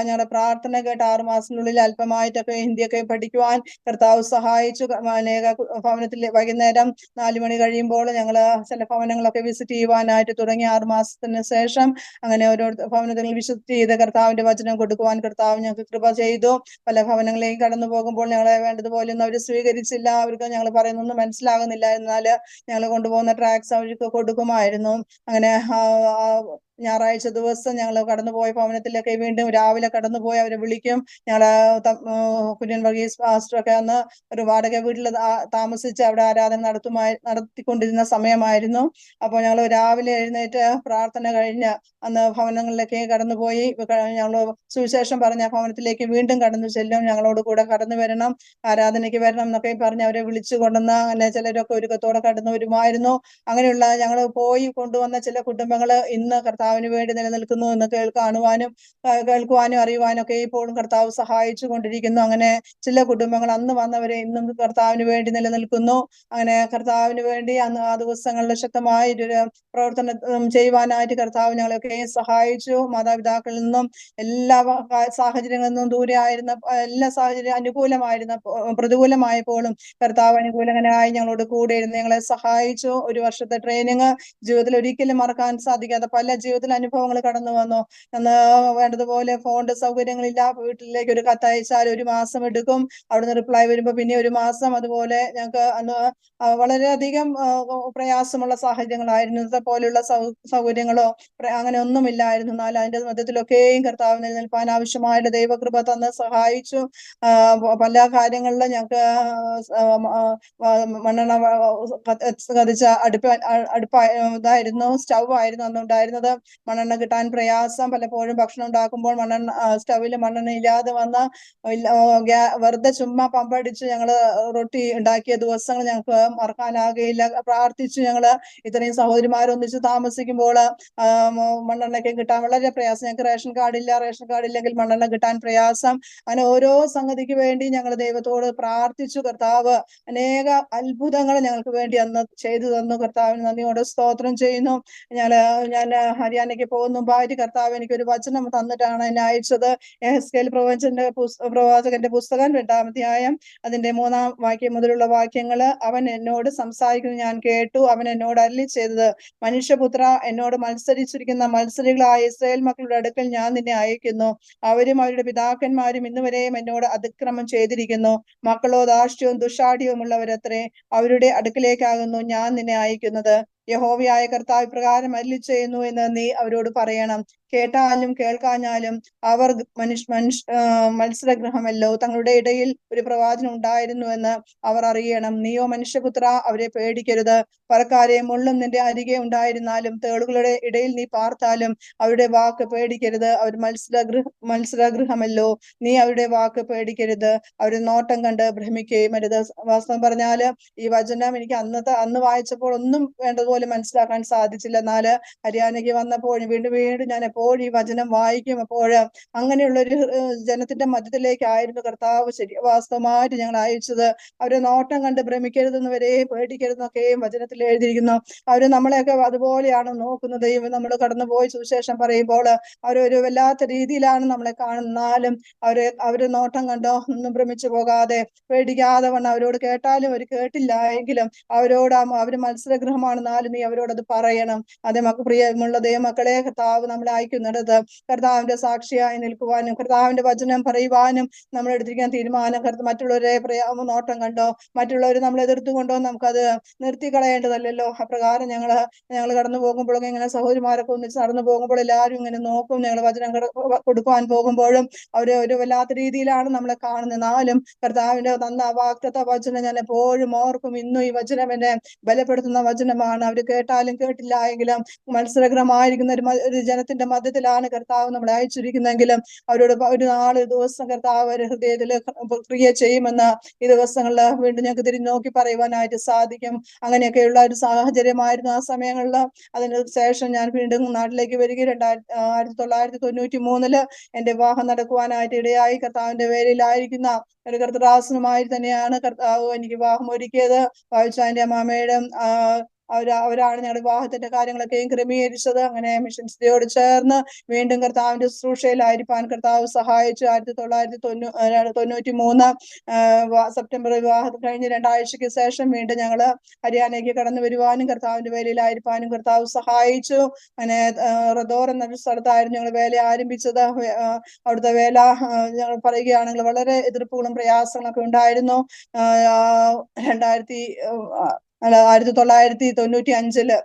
ഞങ്ങളുടെ പ്രാർത്ഥന കേട്ട് 6 മാസത്തിനുള്ളിൽ അല്പമായിട്ടൊക്കെ ഹിന്ദിയൊക്കെ പഠിക്കുവാൻ കർത്താവ് സഹായിച്ചു. അനേക ഭവനത്തിൽ വൈകുന്നേരം 4 മണി കഴിയുമ്പോൾ ഞങ്ങൾ ചില ഭവനങ്ങളൊക്കെ വിസിറ്റ് ചെയ്യുവാനായിട്ട് തുടങ്ങി. 6 മാസത്തിന് ശേഷം അങ്ങനെ ഓരോ ഭവനത്തിൽ വിസിറ്റ് ചെയ്ത് കർത്താവിന്റെ വചനം കൊടുക്കുവാൻ കർത്താവ് ഞങ്ങൾക്ക് കൃപ ചെയ്തു. പല ഭവനങ്ങളിലേക്ക് കടന്നു പോകുമ്പോൾ ഞങ്ങളെ വേണ്ടതുപോലെ ഒന്നും അവർ സ്വീകരിച്ചില്ല. അവർക്ക് ഞങ്ങൾ പറയുന്നൊന്നും മനസ്സിലാകുന്നില്ല. എന്നാൽ ഞങ്ങൾ കൊണ്ടുപോകുന്ന ട്രാക്സ് അവർക്ക് കൊടുക്കുമായിരുന്നു. അങ്ങനെ ഞായറാഴ്ച ദിവസം ഞങ്ങൾ കടന്നുപോയ ഭവനത്തിലൊക്കെ വീണ്ടും രാവിലെ കടന്നുപോയി അവരെ വിളിക്കും. ഞങ്ങള് കുര്യൻ വർഗീസ് പാസ്റ്ററൊക്കെ അന്ന് ഒരു വാടക വീട്ടിൽ താമസിച്ച് അവിടെ ആരാധന നടത്തിക്കൊണ്ടിരുന്ന സമയമായിരുന്നു. അപ്പോൾ ഞങ്ങൾ രാവിലെ എഴുന്നേറ്റ് പ്രാർത്ഥന കഴിഞ്ഞ് അന്ന് ഭവനങ്ങളിലേക്ക് കടന്നുപോയി. ഞങ്ങൾ സുവിശേഷം പറഞ്ഞ ഭവനത്തിലേക്ക് വീണ്ടും കടന്നു ചെല്ലും. ഞങ്ങളോട് കൂടെ കടന്നു വരണം, ആരാധനയ്ക്ക് വരണം എന്നൊക്കെ പറഞ്ഞ് അവരെ വിളിച്ചു കൊണ്ടുവന്ന് അങ്ങനെ ചിലരൊക്കെ ഒരുക്കത്തോടെ കടന്നു വരുമായിരുന്നു. അങ്ങനെയുള്ള ഞങ്ങൾ പോയി കൊണ്ടുവന്ന ചില കുടുംബങ്ങൾ ഇന്ന് കർത്താവിന് വേണ്ടി നിലനിൽക്കുന്നു എന്ന് കേൾക്കുവാനും അറിയുവാനും ഒക്കെ ഇപ്പോഴും കർത്താവ് സഹായിച്ചു കൊണ്ടിരിക്കുന്നു. അങ്ങനെ ചില കുടുംബങ്ങൾ അന്ന് വന്നവരെ ഇന്നും കർത്താവിന് വേണ്ടി നിലനിൽക്കുന്നു. അങ്ങനെ കർത്താവിന് വേണ്ടി അന്ന് ആ ദിവസങ്ങളിൽ ശക്തമായ ഒരു പ്രവർത്തനം ചെയ്യുവാനായിട്ട് കർത്താവ് ഞങ്ങളെയൊക്കെ സഹായിച്ചു. മാതാപിതാക്കളിൽ നിന്നും എല്ലാ സാഹചര്യങ്ങളിൽ നിന്നും ദൂരെ ആയിരുന്ന എല്ലാ സാഹചര്യം അനുകൂലമായിരുന്ന പ്രതികൂലമായപ്പോഴും കർത്താവ് അനുകൂലകനായി ഞങ്ങളോട് കൂടെ ഇരുന്ന് ഞങ്ങളെ സഹായിച്ചു. ഒരു വർഷത്തെ ട്രെയിനിങ് ജീവിതത്തിൽ ഒരിക്കലും മറക്കാൻ സാധിക്കാത്ത പല ജീവിതത്തിലെ അനുഭവങ്ങൾ കടന്നു വന്നു. അന്ന് വേണ്ടതുപോലെ ഫോണിന്റെ സൗകര്യങ്ങളില്ല. വീട്ടിലേക്ക് ഒരു കത്തയച്ചാൽ ഒരു മാസം എടുക്കും, അവിടുന്ന് റിപ്ലൈ വരുമ്പോൾ പിന്നെ ഒരു മാസം. അതുപോലെ ഞങ്ങൾക്ക് അന്ന് വളരെയധികം പ്രയാസമുള്ള സാഹചര്യങ്ങളായിരുന്നു. ഇന്നത്തെ പോലെയുള്ള സൗകര്യങ്ങളോ അങ്ങനെ ഒന്നുമില്ലായിരുന്നു. എന്നാൽ അതിന്റെ മധ്യത്തിലൊക്കെയും കർത്താവ് നിലനിൽപ്പാൻ ആവശ്യമായിട്ട് ദൈവകൃപ തന്ന് സഹായിച്ചു. പല കാര്യങ്ങളിലും ഞങ്ങൾക്ക് മണ്ണെണ്ണ കത്തിച്ച ഇതായിരുന്നു, സ്റ്റൗ ആയിരുന്നു അന്നുണ്ടായിരുന്നത്. മണ്ണെണ്ണ കിട്ടാൻ പ്രയാസം. പലപ്പോഴും ഭക്ഷണം ഉണ്ടാക്കുമ്പോൾ സ്റ്റൗവിൽ മണ്ണെണ്ണ ഇല്ലാതെ വന്ന് വെറുതെ ചുമ്മാ പമ്പടിച്ച് ഞങ്ങള് റൊട്ടി ഉണ്ടാക്കിയ ദിവസങ്ങൾ ഞങ്ങൾക്ക് മറക്കാനാകുകയില്ല. പ്രാർത്ഥിച്ചു. ഞങ്ങള് ഇത്രയും സഹോദരിമാരൊന്നിച്ച് താമസിക്കുമ്പോൾ മണ്ണെണ്ണയ്ക്ക് കിട്ടാൻ വളരെ പ്രയാസം. ഞങ്ങൾക്ക് റേഷൻ കാർഡില്ല, റേഷൻ കാർഡ് ഇല്ലെങ്കിൽ മണ്ണെണ്ണ കിട്ടാൻ പ്രയാസം. അങ്ങനെ ഓരോ സംഗതിക്ക് വേണ്ടി ഞങ്ങൾ ദൈവത്തോട് പ്രാർത്ഥിച്ചു. കർത്താവ് അനേക അത്ഭുതങ്ങൾ ഞങ്ങൾക്ക് വേണ്ടി അന്ന് ചെയ്തു തന്നു. കർത്താവിന് നന്ദിയോടെ സ്തോത്രം ചെയ്യുന്നു. ഞാൻ ഹരിയാനയ്ക്ക് പോകുന്ന മുമ്പായിട്ട് കർത്താവ് എനിക്കൊരു വചനം തന്നിട്ടാണ് എന്നെ അയച്ചത്. എഹെസ്കേൽ പ്രവാചകന്റെ പുസ്തകം 2-ാം അധ്യായം അതിന്റെ 3-ാം വാക്യം മുതലുള്ള വാക്യങ്ങള്. അവൻ എന്നോട് സംസാരിക്കുന്നത് ഞാൻ കേട്ടു. അവൻ എന്നോട് അരുളി ചെയ്തത്, മനുഷ്യപുത്ര, എന്നോട് മത്സരിച്ചിരിക്കുന്ന മത്സരികളായ ഇസ്രായേൽ മക്കളുടെ അടുക്കൽ ഞാൻ നിന്നെ അയക്കുന്നു. അവരും അവരുടെ പിതാക്കന്മാരും ഇന്നുവരെയും എന്നോട് അതിക്രമം ചെയ്തിരിക്കുന്നു. മക്കളോ ധാർഷ്ട്യവും ദുഷാഠ്യവും ഉള്ളവരത്രേ. അവരുടെ അടുക്കിലേക്കാകുന്നു ഞാൻ നിന്നെ അയക്കുന്നത്. യഹോവയായ കർത്താവ് ഇപ്രകാരം അരുളി ചെയ്യുന്നു എന്ന് നീ അവരോട് പറയണം. കേട്ടാലും കേൾക്കാഞ്ഞാലും അവർ മത്സരഗൃഹമല്ലോ. തങ്ങളുടെ ഇടയിൽ ഒരു പ്രവാചകൻ ഉണ്ടായിരുന്നു എന്ന് അവർ അറിയണം. നീയോ മനുഷ്യപുത്ര, അവരെ പേടിക്കരുത്. പറക്കാരെ മുള്ളും നിന്റെ അരികെ ഉണ്ടായിരുന്നാലും തേളുകളുടെ ഇടയിൽ നീ പാർത്താലും അവരുടെ വാക്ക് പേടിക്കരുത്. അവർ മത്സരഗൃഹമല്ലോ. നീ അവരുടെ വാക്ക് പേടിക്കരുത്. അവരുടെ നോട്ടം കണ്ട് ഭ്രമിക്കുകയും അരുത്. വാസ്തവം പറഞ്ഞാല് ഈ വചനം എനിക്ക് അന്ന് വായിച്ചപ്പോൾ ഒന്നും വേണ്ടതുപോലെ മനസ്സിലാക്കാൻ സാധിച്ചില്ല. എന്നാല് ഹരിയാനയ്ക്ക് വന്നപ്പോഴും വീണ്ടും വീണ്ടും ഞാൻ എപ്പോഴും ഈ വചനം വായിക്കും. അപ്പോൾ അങ്ങനെയുള്ള ഒരു ജനത്തിന്റെ മധ്യത്തിലേക്കായിരുന്നു കർത്താവ് വാസ്തവമായിട്ട് ഞങ്ങൾ അയച്ചത്. അവരെ നോട്ടം കണ്ട് ഭ്രമിക്കരുതെന്ന് വരെ പേടിക്കരുതെന്നൊക്കെയും വചനത്തിൽ എഴുതിയിരിക്കുന്നു. അവര് നമ്മളെയൊക്കെ അതുപോലെയാണ് നോക്കുന്നത്. നമ്മൾ കടന്നുപോയി സുവിശേഷം പറയുമ്പോൾ അവരൊരു വല്ലാത്ത രീതിയിലാണ് നമ്മളെ കാണുന്നാലും അവര് നോട്ടം കണ്ടോ ഒന്നും ഭ്രമിച്ചു പോകാതെ പേടിക്കാതെ വണ്ണം അവരോട് കേട്ടാലും അവർ കേട്ടില്ല എങ്കിലും അവര് മത്സരഗൃഹമാണെന്നാലും നീ അവരോടത് പറയണം. അതേ പ്രിയമുള്ള ദൈവമക്കളെ, കർത്താവ് നമ്മളെ അയക്കുന്നിടത്ത് കർത്താവിന്റെ സാക്ഷിയായി നിൽക്കുവാനും കർത്താവിന്റെ വചനം പറയുവാനും നമ്മൾ എടുത്തിരിക്കുന്ന തീരുമാനം മറ്റുള്ളവരെ നോട്ടം കണ്ടോ മറ്റുള്ളവർ നമ്മളെ എതിർത്തുകൊണ്ടോ നമുക്കത് നിർത്തിക്കളയേണ്ടതല്ലോ. അപ്രകാരം ഞങ്ങൾ കടന്നു പോകുമ്പോഴും ഇങ്ങനെ സഹോദരിമാരൊക്കെ ഒന്നിച്ച് നടന്നു പോകുമ്പോൾ എല്ലാവരും ഇങ്ങനെ നോക്കും. ഞങ്ങൾ വചനം കൊടുക്കുവാൻ പോകുമ്പോഴും അവര് ഒരു വല്ലാത്ത രീതിയിലാണ് നമ്മളെ കാണുന്നത്. എന്നാലും കർത്താവിന്റെ തന്ന വാഗ്ദത്ത വചനം ഞാൻ എപ്പോഴും ഓർക്കും. ഇന്നും ഈ വചനം എന്നെ ബലപ്പെടുത്തുന്ന വചനമാണ്. അവര് കേട്ടാലും കേട്ടില്ല എങ്കിലും മത്സരഗ്രഹമായിരിക്കുന്ന ഒരു ജനത്തിന്റെ മധ്യത്തിലാണ് കർത്താവ് നമ്മളെ അയച്ചിരിക്കുന്നെങ്കിലും അവരോട് ഒരു ദിവസം കർത്താവ് ഒരു ഹൃദയത്തിൽ ക്രിയ ചെയ്യുമെന്ന് ഈ ദിവസങ്ങളിൽ വീണ്ടും ഞങ്ങൾക്ക് തിരിഞ്ഞു നോക്കി പറയുവാനായിട്ട് സാധിക്കും. അങ്ങനെയൊക്കെയുള്ള ഒരു സാഹചര്യമായിരുന്നു ആ സമയങ്ങളിൽ. അതിന് ശേഷം ഞാൻ വീണ്ടും നാട്ടിലേക്ക് വരികയും 1993 എന്റെ വിവാഹം നടക്കുവാനായിട്ട് ഇടയായി. കർത്താവിന്റെ വേലയിലായിരിക്കുന്ന ഒരു കർത്തദാസനുമായി തന്നെയാണ് കർത്താവ് എനിക്ക് വിവാഹം ഒരുക്കിയത്. വായിച്ചാന്റെ അമ്മാമ്മയുടെ അവരാണ് ഞങ്ങളുടെ വിവാഹത്തിന്റെ കാര്യങ്ങളൊക്കെയും ക്രമീകരിച്ചത്. അങ്ങനെ മിഷൻസിയോട് ചേർന്ന് വീണ്ടും കർത്താവിന്റെ ശുശ്രൂഷയിലായിരിക്കാൻ കർത്താവ് സഹായിച്ചു. 1993 സെപ്റ്റംബർ വിവാഹം കഴിഞ്ഞ് 2 ആഴ്ചയ്ക്ക് ശേഷം വീണ്ടും ഞങ്ങള് ഹരിയാനയ്ക്ക് കടന്നു വരുവാനും കർത്താവിന്റെ വേലയിലായിരിക്കാനും കർത്താവ് സഹായിച്ചു. അങ്ങനെ റദോർ എന്നൊരു സ്ഥലത്തായിരുന്നു ഞങ്ങൾ വേല ആരംഭിച്ചത്. അവിടുത്തെ വേല ഞങ്ങൾ പറയുകയാണെങ്കിൽ വളരെ എതിർപ്പുകളും പ്രയാസങ്ങളൊക്കെ ഉണ്ടായിരുന്നു. 1995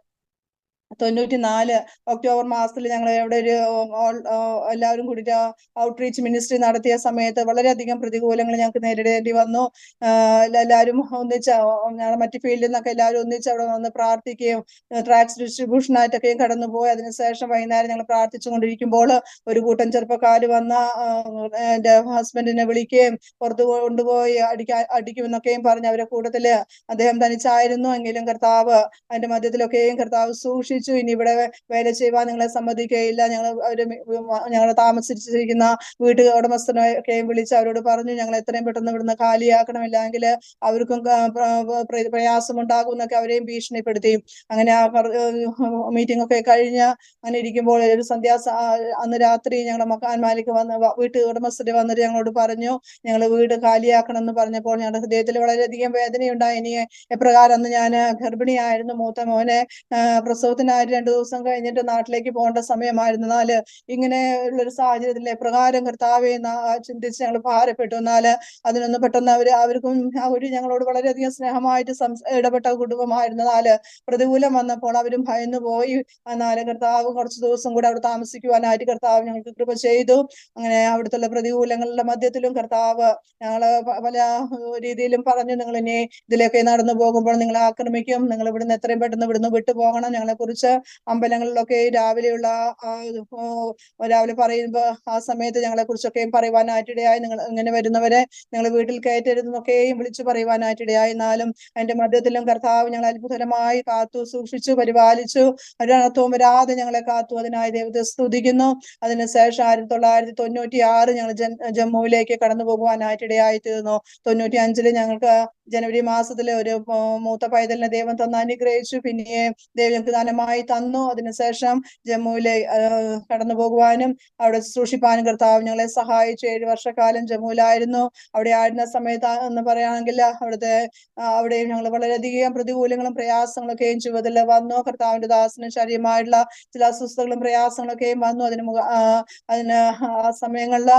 94 ഒക്ടോബർ മാസത്തിൽ ഞങ്ങൾ ഇവിടെ ഒരു എല്ലാവരും കൂടിയിട്ട് ഔട്ട്റീച്ച് മിനിസ്ട്രി നടത്തിയ സമയത്ത് വളരെയധികം പ്രതികൂലങ്ങൾ ഞങ്ങൾക്ക് നേരിടേണ്ടി വന്നു. എല്ലാവരും ഒന്നിച്ച് ഞങ്ങൾ മറ്റ് ഫീൽഡിൽ നിന്നൊക്കെ എല്ലാവരും ഒന്നിച്ച് അവിടെ വന്ന് പ്രാർത്ഥിക്കുകയും ട്രാക്സ് ഡിസ്ട്രിബ്യൂഷനായിട്ടൊക്കെയും കടന്നുപോയി. അതിനുശേഷം വൈകുന്നേരം ഞങ്ങൾ പ്രാർത്ഥിച്ചുകൊണ്ടിരിക്കുമ്പോൾ ഒരു കൂട്ടം ചെറുപ്പക്കാർ വന്ന എൻ്റെ ഹസ്ബൻഡിനെ വിളിക്കുകയും പുറത്ത് കൊണ്ടുപോയി അടിക്കുമെന്നൊക്കെയും പറഞ്ഞ് അവരെ കൂട്ടത്തില് അദ്ദേഹം തനിച്ചായിരുന്നു. എങ്കിലും കർത്താവ് അതിന്റെ മധ്യത്തിലൊക്കെയും കർത്താവ് സൂക്ഷിച്ചു. ഇനി ഇവിടെ വേല ചെയ്യുവാൻ നിങ്ങളെ സമ്മതിക്കുകയില്ല. ഞങ്ങൾ താമസിച്ചിരിക്കുന്ന വീട്ടു ഉടമസ്ഥനെയൊക്കെയും വിളിച്ച് അവരോട് പറഞ്ഞു, ഞങ്ങൾ എത്രയും പെട്ടെന്ന് ഇവിടുന്ന് കാലിയാക്കണമില്ലെങ്കിൽ അവർക്കും പ്രയാസമുണ്ടാകും എന്നൊക്കെ അവരെയും ഭീഷണിപ്പെടുത്തി. അങ്ങനെ ആ മീറ്റിംഗ് ഒക്കെ കഴിഞ്ഞ് അങ്ങനെ ഇരിക്കുമ്പോൾ ഒരു അന്ന് രാത്രി ഞങ്ങളുടെ മക്കാൻ മാലിക് വന്ന് വീട്ടു ഉടമസ്ഥര് വന്നിട്ട് ഞങ്ങളോട് പറഞ്ഞു, ഞങ്ങൾ വീട് കാലിയാക്കണം എന്ന് പറഞ്ഞപ്പോൾ ഞങ്ങളുടെ ഹൃദയത്തിൽ വളരെയധികം വേദനയുണ്ടായി. ഇനി എപ്രകാരം അന്ന് ഞാൻ ഗർഭിണിയായിരുന്നു. മൂത്ത മോനെ പ്രസവത്തിനായിട്ട് 2 ദിവസം കഴിഞ്ഞിട്ട് നാട്ടിലേക്ക് പോകേണ്ട സമയമായിരുന്നാല് ഇങ്ങനെ ഉള്ളൊരു സാഹചര്യത്തിൽ എപ്രകാരം കർത്താവെ ചിന്തിച്ച് ഞങ്ങൾ ഭാരപ്പെട്ടു. എന്നാല് അതിനൊന്ന് പെട്ടെന്ന് അവർക്കും ഞങ്ങളോട് വളരെയധികം സ്നേഹമായിട്ട് ഇടപെട്ട കുടുംബമായിരുന്നാല് പ്രതികൂലം വന്നപ്പോൾ അവരും ഭയന്നു പോയി. എന്നാലും കർത്താവ് കുറച്ച് ദിവസം കൂടെ അവിടെ താമസിക്കുവാനായിട്ട് കർത്താവ് ഞങ്ങൾക്ക് കൃപ ചെയ്തു. അങ്ങനെ അവിടുത്തെ പ്രതികൂലങ്ങളുടെ മധ്യത്തിലും കർത്താവ് ഞങ്ങള് പല രീതിയിലും പറഞ്ഞു, നിങ്ങൾ ഇനി ഇതിലേക്ക് നടന്നു പോകുമ്പോൾ നിങ്ങളെ ആക്രമിക്കും, നിങ്ങൾ ഇവിടുന്ന് എത്രയും പെട്ടെന്ന് ഇവിടുന്ന് വിട്ടുപോകണം. ഞങ്ങളെ കുറിച്ച് അമ്പലങ്ങളിലൊക്കെ രാവിലെ പറയുമ്പോ ആ സമയത്ത് ഞങ്ങളെ കുറിച്ചൊക്കെയും പറയുവാനായിട്ടിടയായി. നിങ്ങൾ ഇങ്ങനെ വരുന്നവരെ നിങ്ങൾ വീട്ടിൽ കയറ്റരുതെന്നൊക്കെയും വിളിച്ചു പറയുവാനായിട്ടിടയായി. എന്നാലും അതിന്റെ മധ്യത്തിലും കർത്താവ് ഞങ്ങൾ അത്ഭുതകരമായി കാത്തു സൂക്ഷിച്ചു പരിപാലിച്ചു. ഒരർത്ഥവും വരാതെ ഞങ്ങളെ കാത്തു. അതിനായി ദൈവത്തെ സ്തുതിക്കുന്നു. അതിനുശേഷം 1996 ഞങ്ങൾ ജമ്മുവിലേക്ക് കടന്നു പോകുവാനായിട്ടിടയായി തീർന്നു. 95 ഞങ്ങൾക്ക് ജനുവരി മാസത്തില് ഒരു മൂത്ത പൈതലിനെ ദൈവം തന്ന് അനുഗ്രഹിച്ചു. പിന്നെ ദൈവം ഞങ്ങൾക്ക് ദാനമായി തന്നു. അതിനുശേഷം ജമ്മുവിലെ കടന്നു പോകുവാനും അവിടെ ശുശ്രൂഷിപ്പാനും കർത്താവ് ഞങ്ങളെ സഹായിച്ചു. 7 വർഷക്കാലം ജമ്മുവിലായിരുന്നു. അവിടെ ആയിരുന്ന സമയത്ത് എന്ന് പറയുകയാണെങ്കിൽ അവിടെയും ഞങ്ങൾ വളരെയധികം പ്രതികൂലങ്ങളും പ്രയാസങ്ങളൊക്കെയും ജീവിതത്തിൽ വന്നു. കർത്താവിന്റെ ദാസന് ശരീരമായിട്ടുള്ള ചില അസ്വസ്ഥതകളും പ്രയാസങ്ങളൊക്കെയും വന്നു. അതിന് ആ സമയങ്ങളിൽ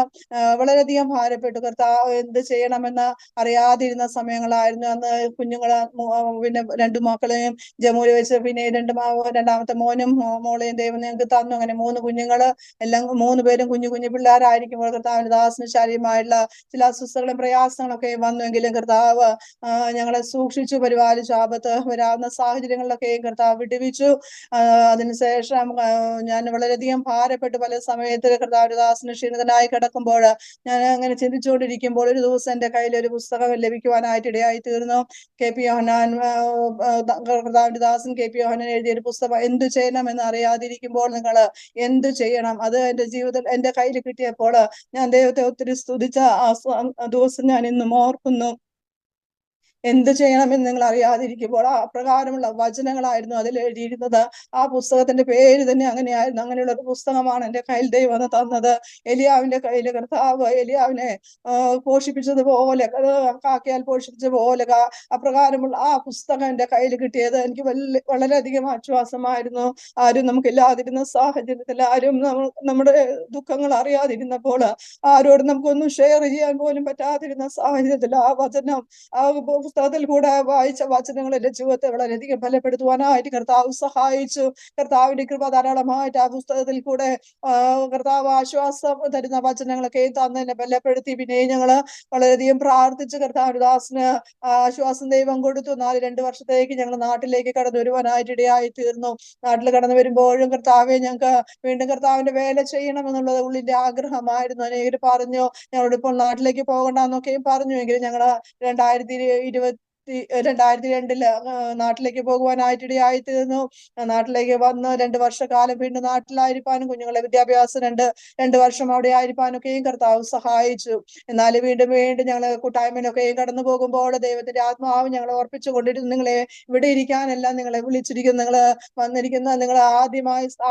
വളരെയധികം ഭാരപ്പെട്ടു. കർത്താവ് എന്ത് ചെയ്യണമെന്ന് അറിയാതിരുന്ന സമയങ്ങളായിരുന്നു. അന്ന് കുഞ്ഞുങ്ങളെ പിന്നെ 2 മക്കളെയും ജമ്മുവിൽ വെച്ച് പിന്നെ രണ്ടാമത്തെ മോനും മോളെയും ദൈവം ഞങ്ങൾക്ക് തന്നു. അങ്ങനെ 3 കുഞ്ഞുങ്ങള് എല്ലാം 3 പേരും കുഞ്ഞു പിള്ളേരായിരിക്കുമ്പോൾ കർത്താവിന്റെ ദാസന് ശരീരമായിട്ടുള്ള ചില അസ്വസ്ഥതകളും പ്രയാസങ്ങളൊക്കെ വന്നുവെങ്കിലും കർത്താവ് ഞങ്ങളെ സൂക്ഷിച്ചു പരിപാലിച്ചു. ആപത്ത് വരാവുന്ന സാഹചര്യങ്ങളിലൊക്കെയും കർത്താവ് വിടുവിച്ചു. അതിനുശേഷം ഞാൻ വളരെയധികം ഭാരപ്പെട്ടു. പല സമയത്ത് കർത്താവിന്റെ ദാസന് ക്ഷീണിതനായി കിടക്കുമ്പോൾ ഞാൻ അങ്ങനെ ചിന്തിച്ചുകൊണ്ടിരിക്കുമ്പോൾ ഒരു ദിവസം എന്റെ കയ്യിൽ ഒരു പുസ്തകം ലഭിക്കുവാനായിട്ട് ഇടയായി തീർന്നു. KP യോഹന്നാൻ കർത്താവിന്റെ ദാസൻ KP യോഹന്നാൻ എഴുതിയ ഒരു പുസ്തകം, എന്തു ചെയ്യണം എന്ന് അറിയാതിരിക്കുമ്പോൾ നിങ്ങൾ എന്തു ചെയ്യണം. അത് എന്റെ ജീവിതത്തിൽ എന്റെ കയ്യിൽ കിട്ടിയപ്പോൾ ഞാൻ ദൈവത്തെ ഒത്തിരി സ്തുതിച്ച ആ ദിവസം ഞാൻ ഇന്നും ഓർക്കുന്നു. എന്ത് ചെയ്യണമെന്ന് നിങ്ങൾ അറിയാതിരിക്കുമ്പോൾ അപ്രകാരമുള്ള വചനങ്ങളായിരുന്നു അതിൽ എഴുതിയിരുന്നത്. ആ പുസ്തകത്തിന്റെ പേര് തന്നെ അങ്ങനെയായിരുന്നു. അങ്ങനെയുള്ള ഒരു പുസ്തകമാണ് എന്റെ കയ്യിൽ ദൈവം തന്നത്. എലിയാവിന്റെ കയ്യിൽ കർത്താവ് എലിയാവിനെ പോഷിപ്പിച്ചതുപോലെ, കാക്കയാൽ പോഷിപ്പിച്ചതുപോലെ അപ്രകാരമുള്ള ആ പുസ്തകം എന്റെ കയ്യിൽ കിട്ടിയത് എനിക്ക് വളരെയധികം ആശ്വാസമായിരുന്നു. ആരും നമുക്കില്ലാതിരുന്ന സാഹചര്യത്തിൽ, ആരും നമ്മുടെ ദുഃഖങ്ങൾ അറിയാതിരുന്നപ്പോൾ, ആരോടും നമുക്കൊന്നും ഷെയർ ചെയ്യാൻ പോലും പറ്റാതിരുന്ന സാഹചര്യത്തിൽ ആ വചനം, ആ പുസ്തകത്തിൽ കൂടെ വായിച്ച വചനങ്ങൾ എന്റെ ജീവിതത്തെ വളരെയധികം ബലപ്പെടുത്തുവാനായിട്ട് കർത്താവ് സഹായിച്ചു. കർത്താവിന്റെ കൃപ ധാരാളമായിട്ട് ആ പുസ്തകത്തിൽ കൂടെ കർത്താവ് ആശ്വാസം തരുന്ന വചനങ്ങളൊക്കെ തന്ന് എന്നെ ബലപ്പെടുത്തി. പിന്നെ ഞങ്ങള് വളരെയധികം പ്രാർത്ഥിച്ച് കർത്താവിന്റെ ദാസന് ആശ്വാസം ദൈവം കൊടുത്തു. 2 വർഷത്തേക്ക് ഞങ്ങൾ നാട്ടിലേക്ക് കടന്നു വരുവാനായിട്ട് ഇടയായി തീർന്നു. നാട്ടിൽ കടന്നു വരുമ്പോഴും കർത്താവെ ഞങ്ങൾക്ക് വീണ്ടും കർത്താവിന്റെ വേല ചെയ്യണം എന്നുള്ളത് ഉള്ളിന്റെ ആഗ്രഹമായിരുന്നു. അനേകർ പറഞ്ഞു ഞങ്ങളോട് ഇപ്പോൾ നാട്ടിലേക്ക് പോകണ്ടെന്നൊക്കെയും പറഞ്ഞു. എങ്കിലും ഞങ്ങള് 2002 നാട്ടിലേക്ക് പോകുവാനായിട്ടിടയായി തീർന്നു. നാട്ടിലേക്ക് വന്ന് 2 വർഷക്കാലം വീണ്ടും നാട്ടിലായിരിക്കാനും കുഞ്ഞുങ്ങളെ വിദ്യാഭ്യാസം 2 വർഷം അവിടെ ആയിരിക്കാനൊക്കെയും കർത്താവ് സഹായിച്ചു. എന്നാൽ വീണ്ടും ഞങ്ങള് കൂട്ടായ്മയിലൊക്കെയും കടന്നു പോകുമ്പോൾ ദൈവത്തിന്റെ ആത്മാവ് ഞങ്ങളെ ഓർപ്പിച്ചു കൊണ്ടിരുന്നു, നിങ്ങളെ ഇവിടെ ഇരിക്കാനല്ല നിങ്ങളെ വിളിച്ചിരിക്കുന്നു, നിങ്ങള് വന്നിരിക്കുന്ന നിങ്ങൾ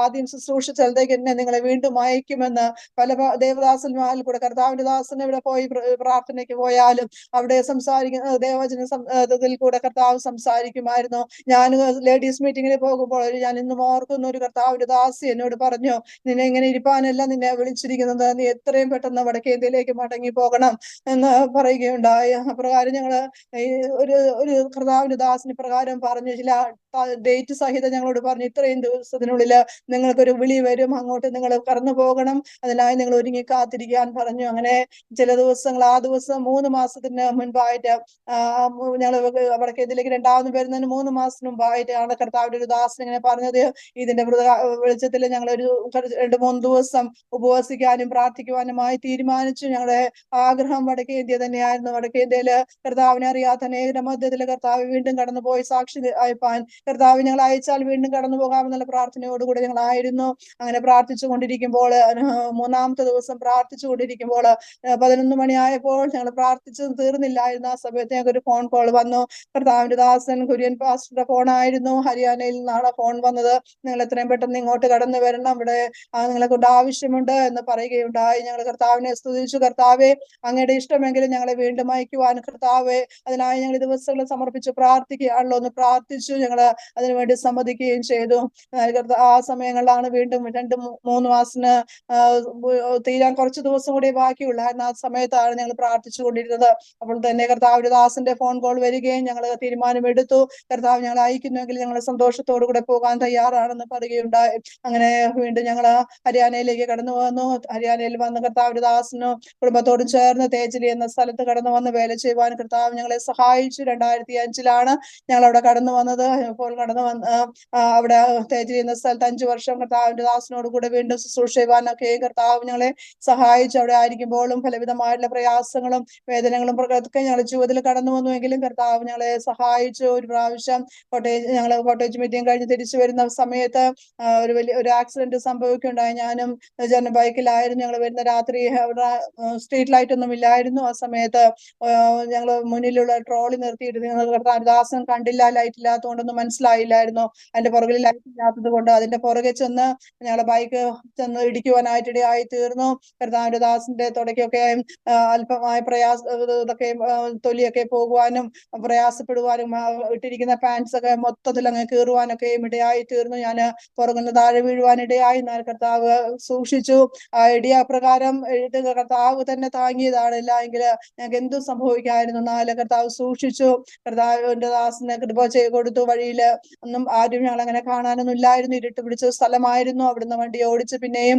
ആദ്യം ശുശ്രൂഷിച്ചതിലേക്ക് തന്നെ നിങ്ങളെ വീണ്ടും അയക്കുമെന്ന്. പല ദേവദാസന്മാരിൽ കൂടെ കർത്താവിന്റെ ദാസൻ ഇവിടെ പോയി പ്രാർത്ഥനയ്ക്ക് പോയാലും അവിടെ സംസാരിക്കുന്ന ദൈവവചനം ഇതിൽ കൂടെ കർത്താവ് സംസാരിക്കുമായിരുന്നു. ഞാൻ ലേഡീസ് മീറ്റിങ്ങിന് പോകുമ്പോൾ ഞാൻ ഇന്നും ഓർക്കുന്ന ഒരു കർത്താവിന്റെ ദാസി എന്നോട് പറഞ്ഞു, നിന്നെ ഇങ്ങനെ ഇരിപ്പാനല്ല നിന്നെ വിളിച്ചിരിക്കുന്നത്, നീ എത്രയും പെട്ടെന്ന് വടക്കേന്ത്യയിലേക്ക് മടങ്ങി പോകണം എന്ന് പറയുകയുണ്ടായി. അപ്രകാരം ഞങ്ങള് ഈ ഒരു കർത്താവിന്റെ ദാസിന് പ്രകാരം പറഞ്ഞു, ചില ഡേറ്റ് സഹിതം ഞങ്ങളോട് പറഞ്ഞു, ഇത്രയും ദിവസത്തിനുള്ളിൽ നിങ്ങൾക്കൊരു വിളി വരും, അങ്ങോട്ട് നിങ്ങൾ കടന്നു പോകണം, അതിനായി നിങ്ങൾ ഒരുങ്ങി കാത്തിരിക്കാൻ പറഞ്ഞു. അങ്ങനെ ചില ദിവസങ്ങൾ, ആ ദിവസം 3 മാസത്തിന് മുൻപായിട്ട് ഞങ്ങൾ വടക്കേന്ത്യയിലേക്ക് രണ്ടാമത് വരുന്നതിന് 3 മാസത്തിന് മുമ്പായിട്ടാണ് കർത്താവിന്റെ ഒരു ദാസൻ ഇങ്ങനെ പറഞ്ഞത്. ഇതിന്റെ വെളിച്ചത്തിൽ ഞങ്ങൾ ഒരു 2-3 ദിവസം ഉപവസിക്കാനും പ്രാർത്ഥിക്കുവാനുമായി തീരുമാനിച്ചു. ഞങ്ങളുടെ ആഗ്രഹം വടക്കേന്ത്യ തന്നെയായിരുന്നു. വടക്കേന്ത്യയില് കർത്താവിനെ അറിയാത്ത അനേകരുടെ മധ്യത്തില് കർത്താവ് വീണ്ടും കടന്നുപോയി സാക്ഷി അയപ്പാൻ കർത്താവ് ഞങ്ങൾ അയച്ചാൽ വീണ്ടും കടന്നു പോകാമെന്നുള്ള പ്രാർത്ഥനയോടുകൂടി ഞങ്ങളായിരുന്നു. അങ്ങനെ പ്രാർത്ഥിച്ചു കൊണ്ടിരിക്കുമ്പോൾ 3-ാമത്തെ ദിവസം പ്രാർത്ഥിച്ചു കൊണ്ടിരിക്കുമ്പോൾ 11 മണിയായപ്പോൾ ഞങ്ങൾ പ്രാർത്ഥിച്ചത് തീർന്നില്ലായിരുന്നു. ആ സമയത്ത് ഞങ്ങൾക്ക് ഒരു ഫോൺ കോൾ വന്നു. കർത്താവിന്റെ ദാസൻ കുര്യൻ പാസ്റ്ററുടെ ഫോണായിരുന്നു. ഹരിയാനയിൽ നിന്നാണ് ഫോൺ വന്നത്. നിങ്ങൾ എത്രയും പെട്ടെന്ന് ഇങ്ങോട്ട് കടന്നു വരണം, ഇവിടെ നിങ്ങളെ കൊണ്ട് ആവശ്യമുണ്ട് എന്ന് പറയുകയുണ്ടായി. ഞങ്ങൾ കർത്താവിനെ സ്തുതിച്ചു. കർത്താവെ, അങ്ങയുടെ ഇഷ്ടമെങ്കിലും ഞങ്ങളെ വീണ്ടും അയക്കുവാൻ കർത്താവെ, അതിനായി ഞങ്ങൾ ദിവസങ്ങൾ സമർപ്പിച്ച് പ്രാർത്ഥിക്കുകയാണല്ലോ എന്ന് പ്രാർത്ഥിച്ചു. ഞങ്ങള് അതിനുവേണ്ടി സമ്മതിക്കുകയും ചെയ്തു. ആ സമയങ്ങളിലാണ് വീണ്ടും 2-3 മാസത്തിന് തീരാൻ കുറച്ച് ദിവസം കൂടി ബാക്കിയുള്ളായിരുന്നു. ആ സമയത്താണ് ഞങ്ങൾ പ്രാർത്ഥിച്ചു കൊണ്ടിരുന്നത്. അപ്പോൾ തന്നെ കർത്താവിന്റെ ദാസന്റെ ഫോൺ കോൾ വരികയും ഞങ്ങൾ തീരുമാനമെടുത്തു, കർത്താവ് ഞങ്ങൾ അയക്കുന്നുവെങ്കിൽ ഞങ്ങൾ സന്തോഷത്തോടു കൂടെ പോകാൻ തയ്യാറാണെന്ന് പറയുകയുണ്ടായി. അങ്ങനെ വീണ്ടും ഞങ്ങൾ ഹരിയാനയിലേക്ക് കടന്നു വന്നു. ഹരിയാനയിൽ വന്ന് കർത്താവിന്റെ ദാസനും കുടുംബത്തോടും ചേർന്ന് തേജലി എന്ന സ്ഥലത്ത് കടന്നു വന്ന് വേല ചെയ്യുവാൻ കർത്താവ് ഞങ്ങളെ സഹായിച്ചു. 2005 ഞങ്ങൾ അവിടെ കടന്നു വന്നത്. ഇപ്പോൾ കടന്നു വന്ന് അവിടെ തേജലി എന്ന സ്ഥലത്ത് 5 വർഷം കർത്താവിന്റെ ദാസനോട് കൂടെ വീണ്ടും ശുശ്രൂഷ ചെയ്യുവാനൊക്കെ കർത്താവ് ഞങ്ങളെ സഹായിച്ചു. അവിടെ ആയിരിക്കുമ്പോഴും പലവിധമായിട്ടുള്ള പ്രയാസങ്ങളും വേദനകളും ഒക്കെ ഞങ്ങളുടെ ജീവിതത്തിൽ കടന്നു വന്നുവെങ്കിലും കർത്താവ് ഞങ്ങളെ സഹായിച്ചു. ഒരു പ്രാവശ്യം ഞങ്ങൾ കോട്ടേജ് മീറ്റിംഗ് കഴിഞ്ഞ് തിരിച്ചു വരുന്ന സമയത്ത് ഒരു ആക്സിഡന്റ് സംഭവിക്കുകയുണ്ടായി. ഞാനും ബൈക്കിലായിരുന്നു. ഞങ്ങൾ വരുന്ന രാത്രി അവിടെ സ്ട്രീറ്റ് ലൈറ്റ് ഒന്നും ഇല്ലായിരുന്നു. ആ സമയത്ത് ഞങ്ങൾ മുന്നിലുള്ള ട്രോളി നിർത്തിയിട്ട് ദാസൻ കണ്ടില്ല, ലൈറ്റ് ഇല്ലാത്തതുകൊണ്ടൊന്നും മനസ്സിലായില്ലായിരുന്നു. അതിന്റെ പുറകിൽ ലൈറ്റ് ഇല്ലാത്തത് കൊണ്ട് അതിന്റെ പുറകെ ചെന്ന് ഞങ്ങളെ ബൈക്ക് ചെന്ന് ഇടിക്കുവാനായിട്ടിടയായി തീർന്നു. കർത്താവിന്റെ ദാസന്റെ തുടക്കൊക്കെ അല്പമായ ഇതൊക്കെ തൊലിയൊക്കെ പോകുവാനും പ്രയാസപ്പെടുവാനും ഇട്ടിരിക്കുന്ന പാൻസ് ഒക്കെ മൊത്തത്തിൽ അങ്ങ് കീറുവാനൊക്കെയും ഇടയായി തീർന്നു. ഞാൻ പുറകുന്ന് താഴെ വീഴുവാനിടയായി. എന്നാൽ കർത്താവ് സൂക്ഷിച്ചു. ആ ഇടിയ പ്രകാരം കർത്താവ് തന്നെ താങ്ങിയതാണ്. ഇല്ല എങ്കിൽ ഞങ്ങൾക്ക് എന്തും സംഭവിക്കായിരുന്നു. എന്നാല് കർത്താവ് സൂക്ഷിച്ചു. കർത്താവിന്റെ ദാസനെ കൃപ കൊടുത്തു. വഴിയില് ഒന്നും ആരും ഞങ്ങൾ അങ്ങനെ കാണാനൊന്നും ഇല്ലായിരുന്നു. ഇരുട്ട് പിടിച്ച സ്ഥലമായിരുന്നു. അവിടുന്ന് വണ്ടി ഓടിച്ച് പിന്നെയും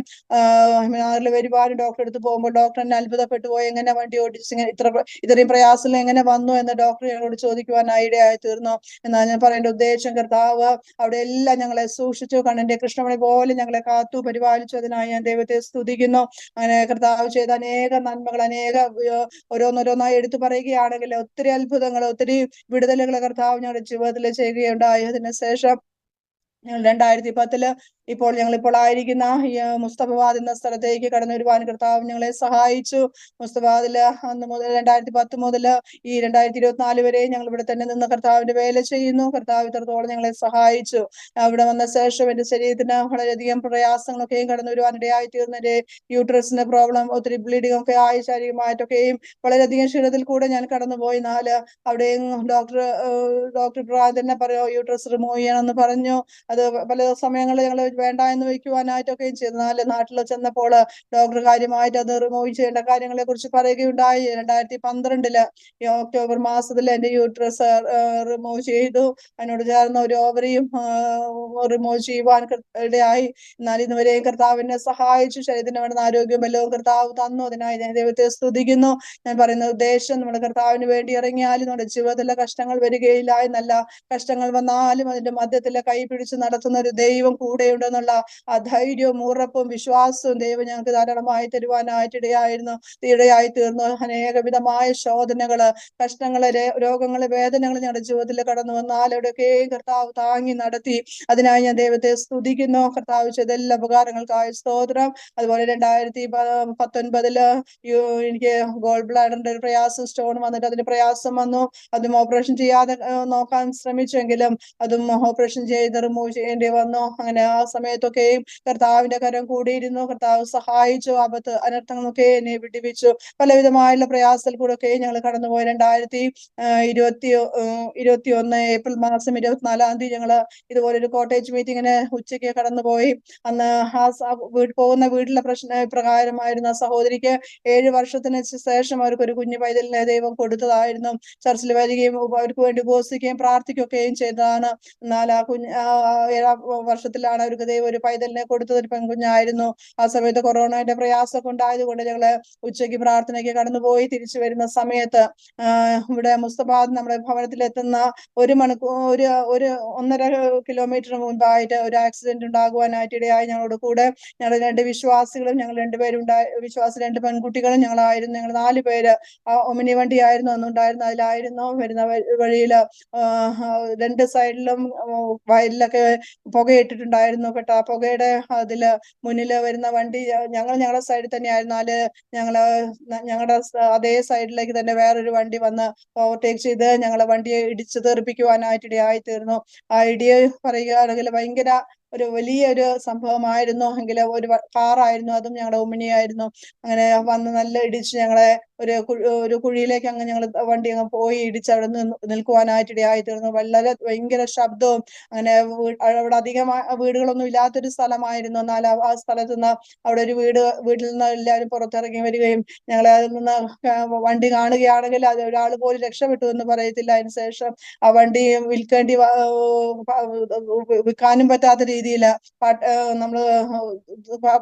നാട്ടിൽ വരുവാനും ഡോക്ടറെ അടുത്ത് പോകുമ്പോൾ ഡോക്ടർ എന്നെ അത്ഭുതപ്പെട്ടു പോയി, എങ്ങനെ വണ്ടി ഓടിച്ച് ഇത്രയും പ്രയാസം എങ്ങനെ വന്നു എന്ന് ഡോക്ടർ ഞങ്ങളോട് ചോദിക്കുവാനായി ഇടയായി തീർന്നു. എന്നാൽ ഞാൻ പറയേണ്ട ഉദ്ദേശം, കർത്താവ് അവിടെ എല്ലാം ഞങ്ങളെ സൂക്ഷിച്ചു. കണ്ണിന്റെ കൃഷ്ണമണി പോലെ ഞങ്ങളെ കാത്തു പരിപാലിച്ചു. അതിനായി ഞാൻ ദൈവത്തെ സ്തുതിക്കുന്നു. അങ്ങനെ കർത്താവ് ചെയ്ത അനേക നന്മകൾ, അനേക ഓരോന്നോരോന്നായി എടുത്തു പറയുകയാണെങ്കിൽ ഒത്തിരി അത്ഭുതങ്ങൾ, ഒത്തിരി വിടുതലുകൾ കർത്താവ് ഞങ്ങളുടെ ജീവിതത്തിൽ ചെയ്യുകയുണ്ടായി. അതിനുശേഷം 2010 ഞങ്ങളിപ്പോൾ ആയിരിക്കുന്ന മുസ്തഫാബാദ് എന്ന സ്ഥലത്തേക്ക് കടന്നു വരുവാൻ കർത്താവ് ഞങ്ങളെ സഹായിച്ചു. മുസ്തഫാബാദില് അന്ന് മുതൽ 2010 മുതൽ ഈ 2024 വരെ ഞങ്ങൾ ഇവിടെ തന്നെ നിന്ന് കർത്താവിന്റെ വേല ചെയ്യുന്നു. കർത്താവ് ഇത്രത്തോളം ഞങ്ങളെ സഹായിച്ചു. അവിടെ വന്ന ശേഷം എന്റെ ശരീരത്തിന് വളരെയധികം പ്രയാസങ്ങളൊക്കെയും കടന്നു വരുവാൻ ഇടയായി തീർന്നു. എന്റെ യൂട്രസിന്റെ പ്രോബ്ലം, ഒത്തിരി ബ്ലീഡിംഗ് ഒക്കെ ആയി, ശാരീരികമായിട്ടൊക്കെയും വളരെയധികം ക്ഷീണത്തിൽ കൂടെ ഞാൻ കടന്നുപോയി. അവിടെയും ഡോക്ടർ തന്നെ പറയോ യൂട്രസ് റിമൂവ് ചെയ്യണമെന്ന് പറഞ്ഞു. അത് പല സമയങ്ങളിൽ ഞങ്ങൾ വേണ്ട എന്ന് വയ്ക്കുവാനായിട്ടൊക്കെയും ചെയ്തു. നാട്ടിൽ ചെന്നപ്പോൾ ഡോക്ടർ കാര്യമായിട്ട് അത് റിമൂവ് ചെയ്യേണ്ട കാര്യങ്ങളെ കുറിച്ച് പറയുകയുണ്ടായി. 2012 ഒക്ടോബർ മാസത്തിൽ എന്റെ യൂട്രസ് റിമൂവ് ചെയ്തു. അതിനോട് ചേർന്ന ഒരു ഓവറിയും റിമൂവ് ചെയ്യുവാൻ ഇടയായി. എന്നാൽ ഇന്നുവരെയും കർത്താവിനെ സഹായിച്ചു. ശരീരത്തിന് വേണ്ടുന്ന ആരോഗ്യം എല്ലാം കർത്താവ് തന്നു. അതിനായി ഞാൻ ദൈവത്തെ സ്തുതിക്കുന്നു. ഞാൻ പറയുന്ന ഉദ്ദേശം, നമ്മുടെ കർത്താവിന് വേണ്ടി ഇറങ്ങിയാലും നമ്മുടെ ജീവിതത്തിലെ കഷ്ടങ്ങൾ വരികയില്ല എന്നല്ല, കഷ്ടങ്ങൾ വന്നാലും അതിന്റെ മധ്യത്തിലെ കൈ പിടിച്ച് നടത്തുന്ന ഒരു ദൈവം കൂടെയുണ്ടെന്നുള്ള ആ ധൈര്യവും ഉറപ്പും വിശ്വാസവും ദൈവം ഞങ്ങൾക്ക് ധാരാളമായി തരുവാനായിട്ട് ഇടയായി തീർന്നു. അനേകവിധമായ ശോധനകള്, കഷ്ടങ്ങള്, രോഗങ്ങള്, വേദനകൾ ഞങ്ങളുടെ ജീവിതത്തിൽ കടന്നു വന്നാൽ അവിടെയൊക്കെയും കർത്താവ് താങ്ങി നടത്തി. അതിനായി ഞാൻ ദൈവത്തെ സ്തുതിക്കുന്നു. കർത്താവ് ചെയ്ത എല്ലാ ഉപകാരങ്ങൾക്കായി സ്തോത്രം. അതുപോലെ 2019 എനിക്ക് ഗോൾ ബ്ലാഡറിന്റെ ഒരു പ്രയാസം, സ്റ്റോൺ വന്നിട്ട് അതിന് പ്രയാസം വന്നു. അതും ഓപ്പറേഷൻ ചെയ്യാതെ നോക്കാൻ ശ്രമിച്ചെങ്കിലും അതും ഓപ്പറേഷൻ ചെയ്ത് റിമൂവ് ചെയ്യേണ്ടി വന്നു. അങ്ങനെ ആ സമയത്തൊക്കെയും കർത്താവിന്റെ കരം കൂടിയിരുന്നു. കർത്താവ് സഹായിച്ചു. ആപത്ത് അനർത്ഥങ്ങളൊക്കെ എന്നെ വിടിവിച്ചു. പലവിധമായുള്ള പ്രയാസത്തിൽ കൂടെ ഒക്കെ ഞങ്ങൾ കടന്നുപോയി. 2021 ഏപ്രിൽ മാസം 24-ാം തീയതി ഞങ്ങള് ഇതുപോലൊരു കോട്ടേജ് മീറ്റിങ്ങിന് ഉച്ചയ്ക്ക് കടന്നുപോയി. അന്ന് പോകുന്ന വീട്ടിലെ പ്രകാരമായിരുന്നു. ആ സഹോദരിക്ക് 7 വർഷത്തിന് ശേഷം അവർക്കൊരു കുഞ്ഞു പൈതലിനെ ദൈവം കൊടുത്തതായിരുന്നു. ചർച്ചിൽ വരികയും അവർക്ക് വേണ്ടി ഉപവസിക്കുകയും പ്രാർത്ഥിക്കുകയും ചെയ്തതാണ്. എന്നാൽ ആ 7-ാം വർഷത്തിലാണ് അവർക്ക് ദൈവം ഒരു പൈതലിനെ കൊടുത്തത്. ഒരു പെൺകുഞ്ഞായിരുന്നു. ആ സമയത്ത് കൊറോണയുടെ പ്രയാസമൊക്കെ ഉണ്ടായതുകൊണ്ട് ഞങ്ങള് ഉച്ചയ്ക്ക് പ്രാർത്ഥനയ്ക്ക് കടന്നുപോയി. തിരിച്ചു വരുന്ന സമയത്ത് ഇവിടെ മുസ്തഫാബാദ് നമ്മുടെ ഭവനത്തിലെത്തുന്ന 1.5 കിലോമീറ്റർ മുൻപായിട്ട് ഒരു ആക്സിഡന്റ് ഉണ്ടാകുവാനായിട്ട് ഇടയായി. ഞങ്ങളുടെ കൂടെ ഞങ്ങൾ 2 വിശ്വാസികളും ഞങ്ങൾ 2 പേരുണ്ടായി. വിശ്വാസി 2 പെൺകുട്ടികളും ഞങ്ങളായിരുന്നു. ഞങ്ങൾ 4 പേര് ആ ഒമിനി വണ്ടിയായിരുന്നു അന്നുണ്ടായിരുന്നു. അതിലായിരുന്നു വരുന്ന വഴിയില് 2 സൈഡിലും വയലിലൊക്കെ പുകയിട്ടിട്ടുണ്ടായിരുന്നു. ആ പുകയുടെ അതില് മുന്നില് വരുന്ന വണ്ടി ഞങ്ങളുടെ സൈഡിൽ തന്നെയായിരുന്നു. ഞങ്ങളുടെ അതേ സൈഡിലേക്ക് തന്നെ വേറൊരു വണ്ടി വന്ന് ഓവർടേക്ക് ചെയ്ത് ഞങ്ങളെ വണ്ടിയെ ഇടിച്ചു തെറിപ്പിക്കുവാനായിട്ട് ഇടയായി തീർന്നു. ആ ഇടിയെ പറയുകയാണെങ്കിൽ ഭയങ്കര ഒരു വലിയൊരു സംഭവമായിരുന്നു. എങ്കിലും ഒരു കാറായിരുന്നു, അതും ഞങ്ങളുടെ ഉമ്മിനിയായിരുന്നു. അങ്ങനെ വന്ന് നല്ല ഇടിച്ച് ഞങ്ങളെ ഒരു കുഴിയിലേക്ക് ഞങ്ങൾ വണ്ടി പോയി ഇടിച്ച് അവിടെ നിൽക്കുവാനായിട്ട് ഇടയായി തീർന്നു. ഭയങ്കര ശബ്ദവും അങ്ങനെ അവിടെ അധികം വീടുകളൊന്നും ഇല്ലാത്തൊരു സ്ഥലമായിരുന്നു. എന്നാൽ ആ സ്ഥലത്ത് നിന്ന് അവിടെ ഒരു വീട്ടിൽ നിന്ന് എല്ലാവരും പുറത്തിറങ്ങി വരികയും ഞങ്ങളെ അതിൽ നിന്ന് വണ്ടി കാണുകയാണെങ്കിൽ അത് ഒരാൾ പോലും രക്ഷപ്പെട്ടു എന്ന് പറയത്തില്ല. അതിനുശേഷം ആ വണ്ടി വിൽക്കാനും പറ്റാത്ത രീതിയിൽ നമ്മള്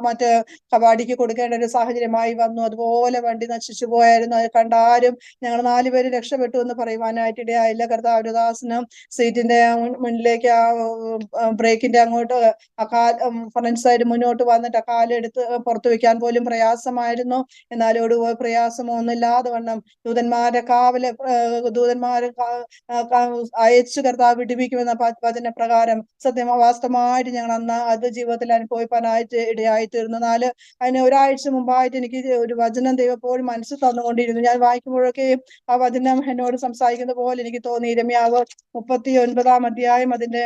മറ്റേ കബാഡിക്ക് കൊടുക്കേണ്ട ഒരു സാഹചര്യമായി വന്നു. അതുപോലെ വണ്ടി നശിച്ചു പോയായിരുന്നു. അത് കണ്ടാരും ഞങ്ങൾ 4 പേര് രക്ഷപ്പെട്ടു എന്ന് പറയുവാനായിട്ട് ഇടയായില്ല. കർത്താവിന്റെ ദാസനും സീറ്റിന്റെ മുന്നിലേക്ക് ബ്രേക്കിന്റെ അങ്ങോട്ട് ഫ്രണ്ട് സൈഡ് മുന്നോട്ട് വന്നിട്ട് ആ കാലെടുത്ത് പുറത്തു വെക്കാൻ പോലും പ്രയാസമായിരുന്നു. എന്നാലും ഒടുവിൽ പ്രയാസമോ ഒന്നുമില്ലാതെ വണ്ണം ദൂതന്മാരെ അയച്ചു കർത്താവ് വിടുവിക്കുമെന്ന വചന പ്രകാരം വാസ്തവമായിട്ട് ഞങ്ങൾ അന്ന് അത് ജീവിതത്തിൽ അനുഭവിക്കാനായിട്ട് ഇടയായി തീർന്നു. അതിന് ഒരാഴ്ച മുമ്പായിട്ട് എനിക്ക് ഒരു വചനം ദൈവം എപ്പോഴും മനസ്സിൽ തന്നുകൊണ്ടിരുന്നു. ഞാൻ വായിക്കുമ്പോഴൊക്കെയും ആ വചനം എന്നോട് സംസാരിക്കുന്ന പോലെ എനിക്ക് തോന്നി. യിരെമ്യാവ് 39-ാം അധ്യായം അതിന്റെ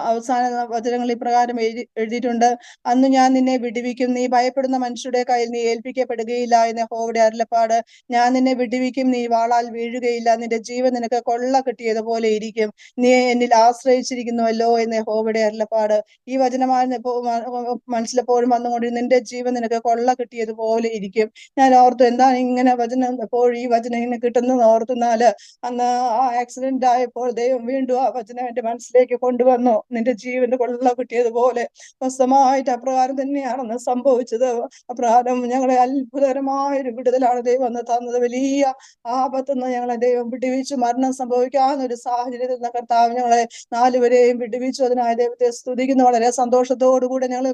അവസാന വചനങ്ങൾ ഇപ്രകാരം എഴുതിയിട്ടുണ്ട്. അന്ന് ഞാൻ നിന്നെ വിടുവിക്കും, നീ ഭയപ്പെടുന്ന മനുഷ്യരുടെ കയ്യിൽ നീ ഏൽപ്പിക്കപ്പെടുകയില്ല എന്ന് യഹോവയുടെ അരുളപ്പാട്. ഞാൻ നിന്നെ വിടുവിക്കും, നീ വാളാൽ വീഴുകയില്ല, നിന്റെ ജീവൻ നിനക്ക് കൊള്ള കിട്ടിയതുപോലെ ഇരിക്കും, നീ എന്നിൽ ആശ്രയിച്ചിരിക്കുന്നുവല്ലോ എന്ന് യഹോവയുടെ അരുളപ്പാട്. ഈ വചനമാണ് മനസ്സിലെപ്പോഴും വന്നുകൊണ്ടിരുന്നു. നിന്റെ ജീവൻ നിനക്ക് കൊള്ള കിട്ടിയതുപോലെ ഇരിക്കും. ഞാൻ ഓർത്തു, എന്താണ് ഇങ്ങനെ വചനം എപ്പോഴും ഈ വചനം ഇങ്ങനെ കിട്ടുന്നത് ഓർത്തുന്നാല് അന്ന് ആ ആക്സിഡന്റ് ആയപ്പോൾ ദൈവം വീണ്ടും ആ വചനം എന്റെ മനസ്സിലേക്ക് കൊണ്ടുവന്നു. നിന്റെ ജീവന് കൊള്ള കിട്ടിയതുപോലെ. സ്വസ്ഥമായിട്ട് അപ്രകാരം തന്നെയാണെന്ന് സംഭവിച്ചത്. അപ്രകാരം ഞങ്ങളെ അത്ഭുതകരമായൊരു വിടുതലാണ് ദൈവം അന്ന് തന്നത്. വലിയ ആപത്തുനിന്ന് ഞങ്ങളെ ദൈവം വിടുവിച്ചു. മരണം സംഭവിക്കാവുന്ന ഒരു സാഹചര്യത്തിൽ നിന്ന് കർത്താവ് ഞങ്ങളെ 4 പേരെയും വിടുവിച്ചു. അതിനായ ദൈവത്തെ സ്തുതിക്കുന്നു. വളരെ സന്തോഷത്തോടുകൂടെ ഞങ്ങൾ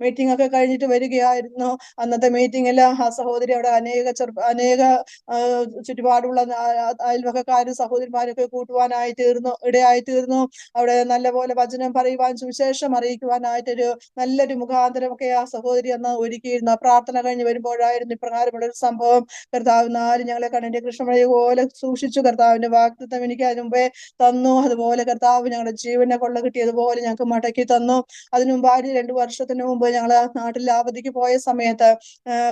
മീറ്റിംഗ് ഒക്കെ കഴിഞ്ഞിട്ട് വരികയായിരുന്നു. അന്നത്തെ മീറ്റിംഗിൽ ആ സഹോദരി അവിടെ അനേക ചുറ്റുപാടുള്ള അയൽവക്കക്കാരും സഹോദരിമാരൊക്കെ ഇടയായി തീർന്നു. അവിടെ നല്ലപോലെ വചനം പറയുവാൻ, സുവിശേഷം അറിയിക്കുവാനായിട്ടൊരു നല്ലൊരു മുഖാന്തരമൊക്കെ ആ സഹോദരി അന്ന് ഒരുക്കിയിരുന്നു. പ്രാർത്ഥന കഴിഞ്ഞ് വരുമ്പോഴായിരുന്നു ഇപ്രകാരമുള്ള ഒരു സംഭവം. കർത്താവ് 4 ഞങ്ങളെ കണ്ണിന്റെ കൃഷ്ണമഴ പോലെ സൂക്ഷിച്ചു. കർത്താവിന്റെ വാഗ്ദത്തം എനിക്ക് അതിനു മുമ്പേ തന്നു. അതുപോലെ കർത്താവ് ഞങ്ങളുടെ ജീവനെ കൊള്ള കിട്ടിയതുപോലെ ഞങ്ങൾക്ക് മടക്കി തന്നു. അതിനു മുമ്പായിട്ട് 2 വർഷത്തിന് മുമ്പ് ഞങ്ങള് നാട്ടിൽ അവധിക്ക് പോയ സമയത്ത്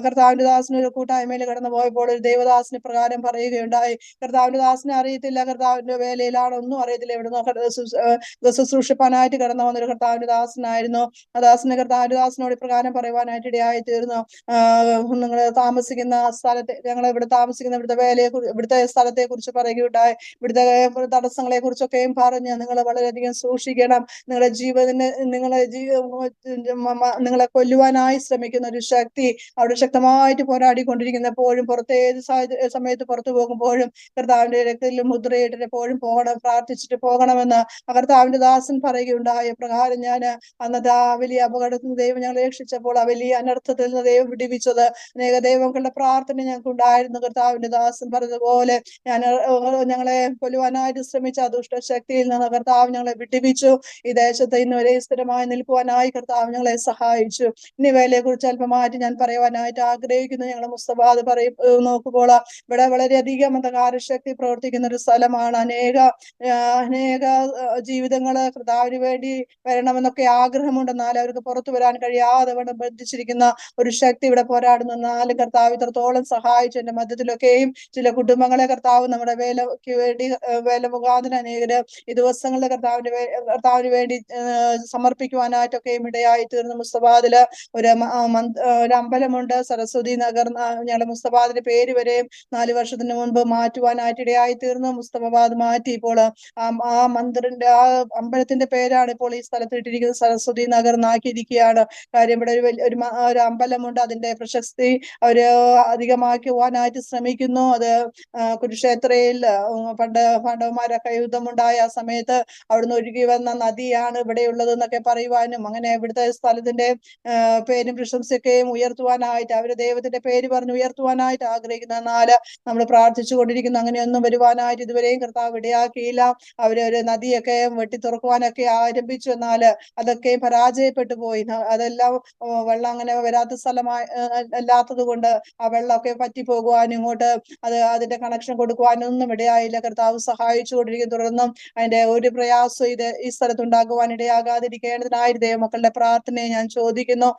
കർത്താവിന്റെ ദാസന് ഒരു കൂട്ടായ്മയിൽ കടന്നു പോയപ്പോൾ ഒരു ദൈവദാസന് പ്രകാരം പറയുകയുണ്ടായി. കർത്താവിന്റെ ദാസനെ അറിയത്തില്ല, കർത്താവിന്റെ വേലയിലാണ്, ഒന്നും അറിയത്തില്ല, എവിടുന്നോ ശുശ്രൂഷിപ്പാനായിട്ട് കടന്നു വന്നൊരു കർത്താവിന്റെ ദാസനായിരുന്നു. ആ കർത്താവിന്റെ ദാസനോട് പ്രകാരം പറയുവാനായിട്ട് ഇടയായി തീർന്നു. നിങ്ങൾ താമസിക്കുന്ന സ്ഥലത്തെ, ഞങ്ങൾ ഇവിടെ താമസിക്കുന്ന ഇവിടുത്തെ സ്ഥലത്തെ കുറിച്ച് പറയുകയുണ്ടായി. ഇവിടുത്തെ തടസ്സങ്ങളെ കുറിച്ചൊക്കെയും പറഞ്ഞ് നിങ്ങൾ വളരെയധികം സൂക്ഷിക്കണം. നിങ്ങളെ കൊല്ലുവാനായി ശ്രമിക്കുന്ന ഒരു ശക്തി അവിടെ ശക്തമായിട്ട് പോരാടിക്കൊണ്ടിരിക്കുന്നപ്പോഴും ഏത് സമയത്ത് പുറത്തു പോകുമ്പോഴും കർത്താവിന്റെ രക്തത്തിൽ മുദ്രയിട്ടിട്ട് എപ്പോഴും പോകണം, പ്രാർത്ഥിച്ചിട്ട് പോകണമെന്ന് കർത്താവിന്റെ ദാസൻ പറയുകയുണ്ടായ പ്രകാരം ഞാൻ അന്നത്തെ ആ വലിയ അപകടത്തിൽ നിന്ന് ദൈവം ഞങ്ങളെ രക്ഷിച്ചപ്പോൾ, ആ വലിയ അനർത്ഥത്തിൽ നിന്ന് ദൈവം വിടുവിച്ചത് അനേക ദൈവങ്ങളുടെ പ്രാർത്ഥന ഞങ്ങൾക്ക് ഉണ്ടായിരുന്നു. കർത്താവിന്റെ ദാസൻ പറഞ്ഞതുപോലെ ഞങ്ങളെ കൊല്ലുവാനായിട്ട് ശ്രമിച്ച ദുഷ്ട ശക്തിയിൽ നിന്ന് കർത്താവ് ഞങ്ങളെ വിടുവിച്ചു. ഈ ദേശത്ത് ഇന്ന് വരെ സ്ഥിരമായി നിൽക്കുവാനായി കർത്താവ് ഞങ്ങളെ സഹായിച്ചു. ഇനി വേലയെ കുറിച്ച് അല്പമായിട്ട് ഞാൻ പറയുവാനായിട്ട് ആഗ്രഹിക്കുന്നു. ഞങ്ങൾ മുസ്തഫാബാദ് നോക്കുമ്പോൾ ഇവിടെ വളരെയധികം അന്ധകാരശക്തി പ്രവർത്തിക്കുന്ന ഒരു സ്ഥലമാണ്. അനേക ജീവിതങ്ങള് കർത്താവിന് വേണ്ടി വരണമെന്നൊക്കെ ആഗ്രഹമുണ്ട്. എന്നാൽ അവർക്ക് പുറത്തു വരാൻ കഴിയാതെ വണ്ണം ബന്ധിച്ചിരിക്കുന്ന ഒരു ശക്തി ഇവിടെ പോരാടുന്നു. എന്നാലും കർത്താവ് ഇത്രത്തോളം സഹായിച്ചു. എന്റെ മധ്യത്തിലൊക്കെയും ചില കുടുംബങ്ങളെ കർത്താവ് നമ്മുടെ വേലയ്ക്ക് വേണ്ടി വേല മുഖാന്തരം അനേകര് ഈ ദിവസങ്ങളിൽ കർത്താവിന് വേണ്ടി സമർപ്പിക്കുവാനായിട്ടൊക്കെയും ഇടയായി തീർന്നു. മുസ്തഫാദില് ഒരു അമ്പലമുണ്ട്, സരസ്വതി നഗർ. ഞങ്ങളുടെ മുസ്തഫാദിന്റെ പേര് വരെയും 4 വർഷത്തിന് മുൻപ് മാറ്റുവാനായിട്ട് ഇടയായി തീർന്നു. മുസ്തഫാബാദ് മാറ്റി ഇപ്പോൾ ആ മന്ദിറിന്റെ ആ അമ്പലത്തിന്റെ പേരാണ് ഇപ്പോൾ ഈ സ്ഥലത്ത് ഇട്ടിരിക്കുന്നത്, സരസ്വതി നഗർ എന്നാക്കിയിരിക്കുകയാണ്. കാര്യം ഇവിടെ ഒരു അമ്പലമുണ്ട്, അതിന്റെ പ്രശസ്തി അവര് അധികമാക്കുവാനായിട്ട് ശ്രമിക്കുന്നു. അത് കുരുക്ഷേത്രയിൽ പണ്ട് പാണ്ഡവന്മാരൊക്കെ യുദ്ധമുണ്ടായ ആ സമയത്ത് അവിടുന്ന് ഒഴുകി വന്ന നദിയാണ് ഇവിടെയുള്ളത് എന്നൊക്കെ പറയുവാനും, അങ്ങനെ ഇവിടുത്തെ സ്ഥലത്തിന്റെ പേരും പ്രശംസയൊക്കെയും ഉയർത്തുവാനായിട്ട് അവര് ദൈവത്തിന്റെ പേര് പറഞ്ഞ് ഉയർത്തുവാനായിട്ട് ആഗ്രഹിക്കുന്ന. എന്നാൽ നമ്മൾ പ്രാർത്ഥിച്ചു കൊണ്ടിരിക്കുന്നു, അങ്ങനെയൊന്നും വരുവാനായിട്ട് ഇതുവരെയും കർത്താവ് ഇടയാക്കിയില്ല. അവരൊരു നദിയൊക്കെ വെട്ടി തുറക്കുവാനൊക്കെ ആരംഭിച്ചു, എന്നാൽ അതൊക്കെ പരാജയപ്പെട്ടു പോയി. അതെല്ലാം വെള്ളം അങ്ങനെ വരാത്ത സ്ഥലമായി അല്ലാത്തത് കൊണ്ട് ആ വെള്ളമൊക്കെ പറ്റിപ്പോകുവാനും ഇങ്ങോട്ട് അതിന്റെ കണക്ഷൻ കൊടുക്കുവാനും ഒന്നും ഇടയായില്ല. കർത്താവ് സഹായിച്ചു കൊണ്ടിരിക്കും. തുടർന്നും അതിന്റെ ഒരു പ്രയാസം ഈ സ്ഥലത്തുണ്ടാകുവാൻ ഇടയാകാതിരിക്കേണ്ടതിനായി ദൈവമക്കളുടെ പ്രാർത്ഥനയെ ഞാൻ ചോദിക്കുന്നു.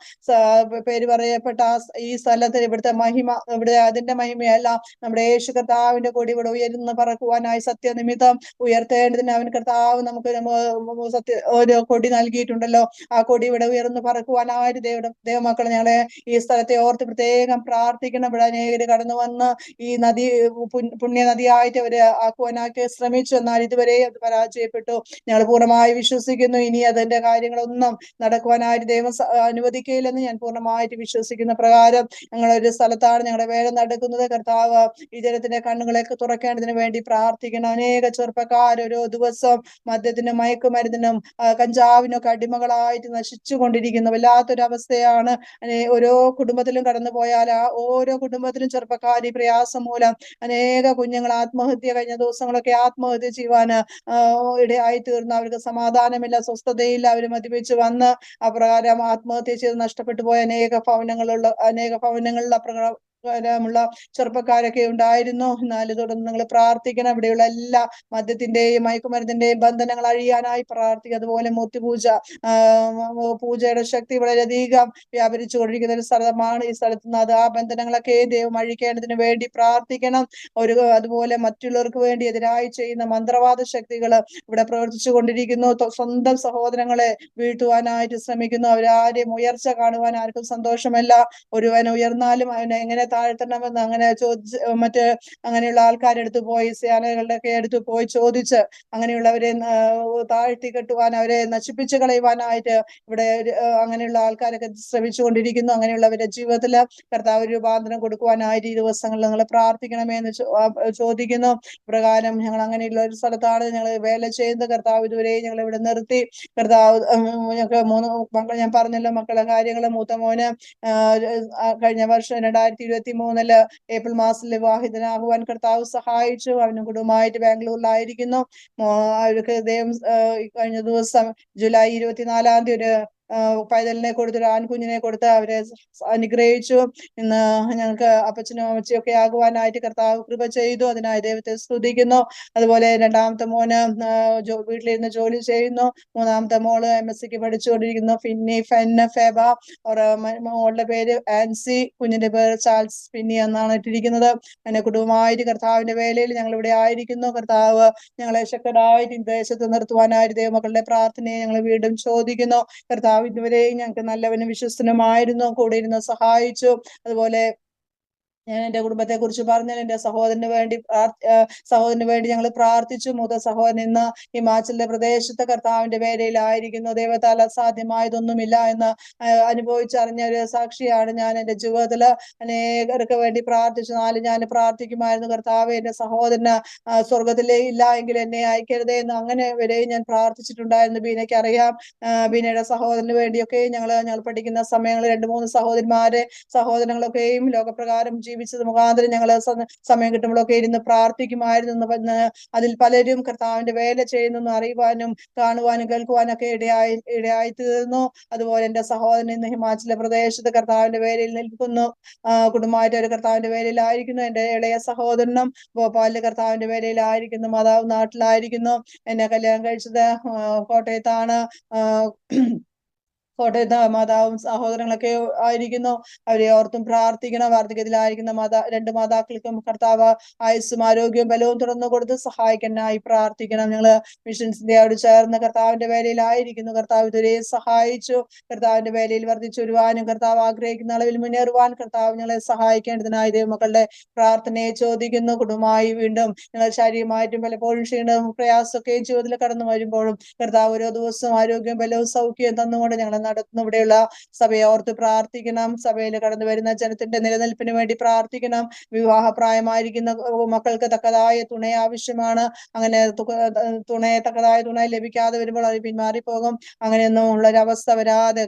പേര് പറയപ്പെട്ട ഈ സ്ഥലത്ത് ഇവിടുത്തെ മഹിമ, ഇവിടെ അതിന്റെ മഹിമയല്ല, നമ്മുടെ യേശു കർത്താവിന്റെ കൊടി ഇവിടെ ഉയരുന്ന പറക്കുവാനായി സത്യനിമിത്തം ഉയർത്തേണ്ടതിന് അവൻ കർത്താവ് നമുക്ക് ഒരു കൊടി നൽകിയിട്ടുണ്ടല്ലോ. ആ കൊടി ഇവിടെ ഉയർന്ന് പറക്കുവാനായിട്ട് ദൈവമക്കൾ ഞങ്ങളെ ഈ സ്ഥലത്തെ ഓർത്ത് പ്രത്യേകം പ്രാർത്ഥിക്കണം. ഇവിടെ അനേകര് കടന്നു വന്ന് ഈ നദി പുണ്യ നദിയായിട്ട് അവര് ആക്കുവാനായിട്ട് ശ്രമിച്ചു, എന്നാൽ ഇതുവരെ അത് പരാജയപ്പെട്ടു. ഞങ്ങൾ പൂർണ്ണമായി വിശ്വസിക്കുന്നു ഇനി അതിന്റെ കാര്യങ്ങളൊന്നും നടക്കുവാനായിട്ട് ദൈവം അനുവദിക്കുകയില്ലെന്ന് ഞാൻ പൂർണ്ണമായിട്ട് വിശ്വസിക്കുന്ന പ്രകാരം ഞങ്ങളൊരു സ്ഥലത്താണ് ഞങ്ങളുടെ വേല നടക്കുന്നത്. കർത്താവ് ഈ ജനത്തിന്റെ കണ്ണുകളൊക്കെ തുറക്കേണ്ടതിന് വേണ്ടി പ്രാർത്ഥിക്കണം. അനേക ചെറുപ്പക്കാർ ഓരോ ദിവസം മദ്യത്തിനും മയക്കുമരുന്നിനും കഞ്ചാവിനൊക്കെ അടിമകളായിട്ട് നശിച്ചു കൊണ്ടിരിക്കുന്നു. വല്ലാത്തൊരവസ്ഥയാണ്. ഓരോ കുടുംബത്തിലും കടന്നു പോയാൽ ആ ഓരോ കുടുംബത്തിലും ചെറുപ്പക്കാർ ഈ പ്രയാസം മൂലം അനേക കുഞ്ഞുങ്ങൾ ആത്മഹത്യ, കഴിഞ്ഞ ദിവസങ്ങളൊക്കെ ആത്മഹത്യ ചെയ്യുവാന് ഇടയായി തീർന്നു. അവർക്ക് സമാധാനമില്ല, സ്വസ്ഥതയില്ല. അവർ മദ്യപിച്ച് വന്ന് അപ്രകാരം ആത്മഹത്യ ചെയ്ത് നഷ്ടപ്പെട്ടു പോയ അനേക ഭവനങ്ങളിൽ അപ്രകാരമുള്ള ചെറുപ്പക്കാരൊക്കെ ഉണ്ടായിരുന്നു. എന്നാൽ തുടർന്ന് നിങ്ങൾ പ്രാർത്ഥിക്കണം. ഇവിടെയുള്ള എല്ലാ മദ്യത്തിന്റെയും മയക്കുമരുന്നിന്റെയും ബന്ധനങ്ങൾ അഴിയാനായി പ്രാർത്ഥിക്കുക. അതുപോലെ പൂജയുടെ ശക്തി വളരെയധികം വ്യാപരിച്ചു കൊണ്ടിരിക്കുന്ന ഒരു സ്ഥലമാണ് ഈ സ്ഥലത്ത് നിന്ന്. ആ ബന്ധനങ്ങളൊക്കെ ദൈവം അഴിക്കേണ്ടതിന് വേണ്ടി പ്രാർത്ഥിക്കണം. അതുപോലെ മറ്റുള്ളവർക്ക് വേണ്ടി എതിരായി ചെയ്യുന്ന മന്ത്രവാദ ശക്തികൾ ഇവിടെ പ്രവർത്തിച്ചു കൊണ്ടിരിക്കുന്നു. സ്വന്തം സഹോദരങ്ങളെ വീഴ്ത്തുവാനായിട്ട് ശ്രമിക്കുന്നു. അവരാരെയും ഉയർച്ച കാണുവാൻ ആർക്കും സന്തോഷമല്ല. ഒരുവൻ ഉയർന്നാലും അവനെ എങ്ങനെ താഴ്ത്തണമെന്ന് അങ്ങനെ അങ്ങനെയുള്ള ആൾക്കാരുടെ അടുത്ത് പോയി, സേനകളുടെ ഒക്കെ അടുത്ത് പോയി ചോദിച്ച് അങ്ങനെയുള്ളവരെ താഴ്ത്തി കെട്ടുവാൻ, അവരെ നശിപ്പിച്ചു കളയുവാനായിട്ട് ഇവിടെ അങ്ങനെയുള്ള ആൾക്കാരൊക്കെ ശ്രമിച്ചു കൊണ്ടിരിക്കുന്നു. അങ്ങനെയുള്ളവരുടെ ജീവിതത്തിൽ കർത്താവ് രൂപാന്തരം കൊടുക്കുവാനായിട്ട് ഈ ദിവസങ്ങളിൽ നിങ്ങൾ പ്രാർത്ഥിക്കണമേ എന്ന് ചോദിക്കുന്നു. പ്രകാരം ഞങ്ങൾ അങ്ങനെയുള്ള ഒരു സ്ഥലത്താണ് ഞങ്ങൾ വേല ചെയ്യുന്നത്. കർത്താവ് ഇതുവരെ ഞങ്ങൾ ഇവിടെ നിർത്തി. കർത്താവ് ഞങ്ങൾക്ക് 3 മക്കൾ, ഞാൻ പറഞ്ഞല്ലോ മക്കളെ കാര്യങ്ങൾ. മൂത്ത മോന് കഴിഞ്ഞ വർഷം 2023 ഏപ്രിൽ മാസത്തിൽ വിവാഹിതനാകുവാൻ കർത്താവ് സഹായിച്ചു. അവനും കുടുംബമായിട്ട് ബാംഗ്ലൂരിലായിരിക്കുന്നു. അവർക്ക് ദൈവം കഴിഞ്ഞ ദിവസം ജൂലൈ 24 ഒരു പൈതലിനെ കൊടുത്ത്, ഒരു ആൺകുഞ്ഞിനെ കൊടുത്ത് അവരെ അനുഗ്രഹിച്ചു. ഇന്ന് ഞങ്ങൾക്ക് അപ്പച്ചനും അമ്മച്ചിയും ഒക്കെ ആകുവാനായിട്ട് കർത്താവ് കൃപ ചെയ്തു. അതിനായി ദൈവത്തെ സ്തുതിക്കുന്നു. അതുപോലെ 2ാമത്തെ മോന് വീട്ടിലിരുന്ന് ജോലി ചെയ്യുന്നു. 3ാമത്തെ മോള് MSc പഠിച്ചുകൊണ്ടിരിക്കുന്നു. ഫെബ. മോളുടെ പേര് ആൻസി, കുഞ്ഞിന്റെ പേര് ചാൾസ് ഫിന്നി എന്നാണ് ഇട്ടിരിക്കുന്നത്. അങ്ങനെ കുടുംബമായിട്ട് കർത്താവിന്റെ വേലയിൽ ഞങ്ങൾ ഇവിടെ ആയിരിക്കുന്നു. കർത്താവ് ഞങ്ങളെ ശക്തരായിട്ട് ദേശത്ത് നിർത്തുവാനായിട്ട് ദൈവമക്കളുടെ പ്രാർത്ഥനയെ ഞങ്ങൾ വീണ്ടും ചോദിക്കുന്നു. കർത്താവ് ഇതുവരെയും ഞങ്ങൾക്ക് നല്ലവനും വിശ്വസ്തനുമായിരുന്നു, കൂടെ ഇരുന്ന് സഹായിച്ചു. അതുപോലെ ഞാൻ എന്റെ കുടുംബത്തെ കുറിച്ച് പറഞ്ഞാൽ എന്റെ സഹോദരന് വേണ്ടി ഞങ്ങൾ പ്രാർത്ഥിച്ചു. മൂത്ത സഹോദരൻ ഇന്ന് ഹിമാചലിലെ പ്രദേശത്തെ കർത്താവിന്റെ വേലയിലായിരിക്കുന്നു. ദൈവത്താൽ അസാധ്യമായതൊന്നുമില്ല എന്ന് അനുഭവിച്ചറിഞ്ഞ ഒരു സാക്ഷിയാണ് ഞാൻ. എന്റെ ജീവിതത്തില് അനേകർക്ക് വേണ്ടി പ്രാർത്ഥിച്ചു. ഞാൻ പ്രാർത്ഥിക്കുമായിരുന്നു, കർത്താവ് എന്റെ സഹോദരന് സ്വർഗത്തിലേ ഇല്ല എങ്കിൽ എന്നെ അയക്കരുതേ എന്ന്. അങ്ങനെ വരെയും ഞാൻ പ്രാർത്ഥിച്ചിട്ടുണ്ടായിരുന്നു. ബീനയ്ക്ക് അറിയാം. ബീനയുടെ സഹോദരന് വേണ്ടിയൊക്കെ ഞങ്ങൾ പഠിക്കുന്ന സമയങ്ങളിൽ 2-3 സഹോദരങ്ങളൊക്കെയും ലോകപ്രകാരം ജീവിച്ചത് മുഖാന്തരം ഞങ്ങൾ സമയം കിട്ടുമ്പോഴൊക്കെ ഇരുന്ന് പ്രാർത്ഥിക്കുമായിരുന്നു എന്ന് അതിൽ പലരും കർത്താവിന്റെ വേല ചെയ്യുന്നു അറിയുവാനും കാണുവാനും കേൾക്കുവാനൊക്കെ ഇടയായി തീർന്നു. അതുപോലെ എന്റെ സഹോദരൻ ഇന്ന് ഹിമാചല പ്രദേശത്ത് കർത്താവിന്റെ വേലയിൽ നിൽക്കുന്നു. കുടുംബമായിട്ട് ഒരു കർത്താവിന്റെ വേലയിലായിരിക്കുന്നു. എന്റെ ഇളയ സഹോദരനും ഭോപ്പാലിലെ കർത്താവിന്റെ വേലയിലായിരിക്കുന്നു. മാതാവ് നാട്ടിലായിരിക്കുന്നു. എന്നെ കല്യാണം കഴിച്ചത് കോട്ടയത്താണ്. കോട്ടയത്ത് മാതാവും സഹോദരങ്ങളൊക്കെ ആയിരിക്കുന്നു. അവരെ ഓർത്തും പ്രാർത്ഥിക്കണം. വാർദ്ധക്യത്തിലായിരിക്കുന്ന രണ്ട് മാതാക്കൾക്കും കർത്താവ് ആയുസ്സും ആരോഗ്യവും ബലവും തുറന്നു കൊടുത്ത് സഹായിക്കാനായി പ്രാർത്ഥിക്കണം. ഞങ്ങള് മിഷൻസ് ഇന്ത്യയോട് ചേർന്ന് കർത്താവിന്റെ വേലയിലായിരിക്കുന്നു. കർത്താവ് ഇതുവരെ സഹായിച്ചു. കർത്താവിന്റെ വേലയിൽ വർദ്ധിച്ചു വരുവാനും കർത്താവ് ആഗ്രഹിക്കുന്ന അളവിൽ മുന്നേറുവാൻ കർത്താവ് ഞങ്ങളെ സഹായിക്കേണ്ടതിനായി ദൈവമക്കളുടെ പ്രാർത്ഥനയെ ചോദിക്കുന്നു. കുടുംബമായി വീണ്ടും ഞങ്ങൾ ശാരീരികമായിട്ടും പലപ്പോഴും ക്ഷീണവും പ്രയാസമൊക്കെ ജീവിതത്തിൽ കടന്നു വരുമ്പോഴും കർത്താവ് ഓരോ ദിവസവും ആരോഗ്യവും ബലവും സൗഖ്യവും തന്നുകൊണ്ട് ഞങ്ങളെ നടത്തുന്നു. ഇവിടെയുള്ള സഭയെ ഓർത്ത് പ്രാർത്ഥിക്കണം. സഭയിൽ കടന്നു വരുന്ന ജനത്തിന്റെ നിലനിൽപ്പിന് വേണ്ടി പ്രാർത്ഥിക്കണം. വിവാഹപ്രായമായിരിക്കുന്ന മക്കൾക്ക് തക്കതായ തുണ ആവശ്യമാണ്. അങ്ങനെ തക്കതായ തുണ ലഭിക്കാതെ വരുമ്പോൾ അത് പിന്മാറിപ്പോകും. അങ്ങനെയൊന്നും ഉള്ളൊരവസ്ഥ വരാതെ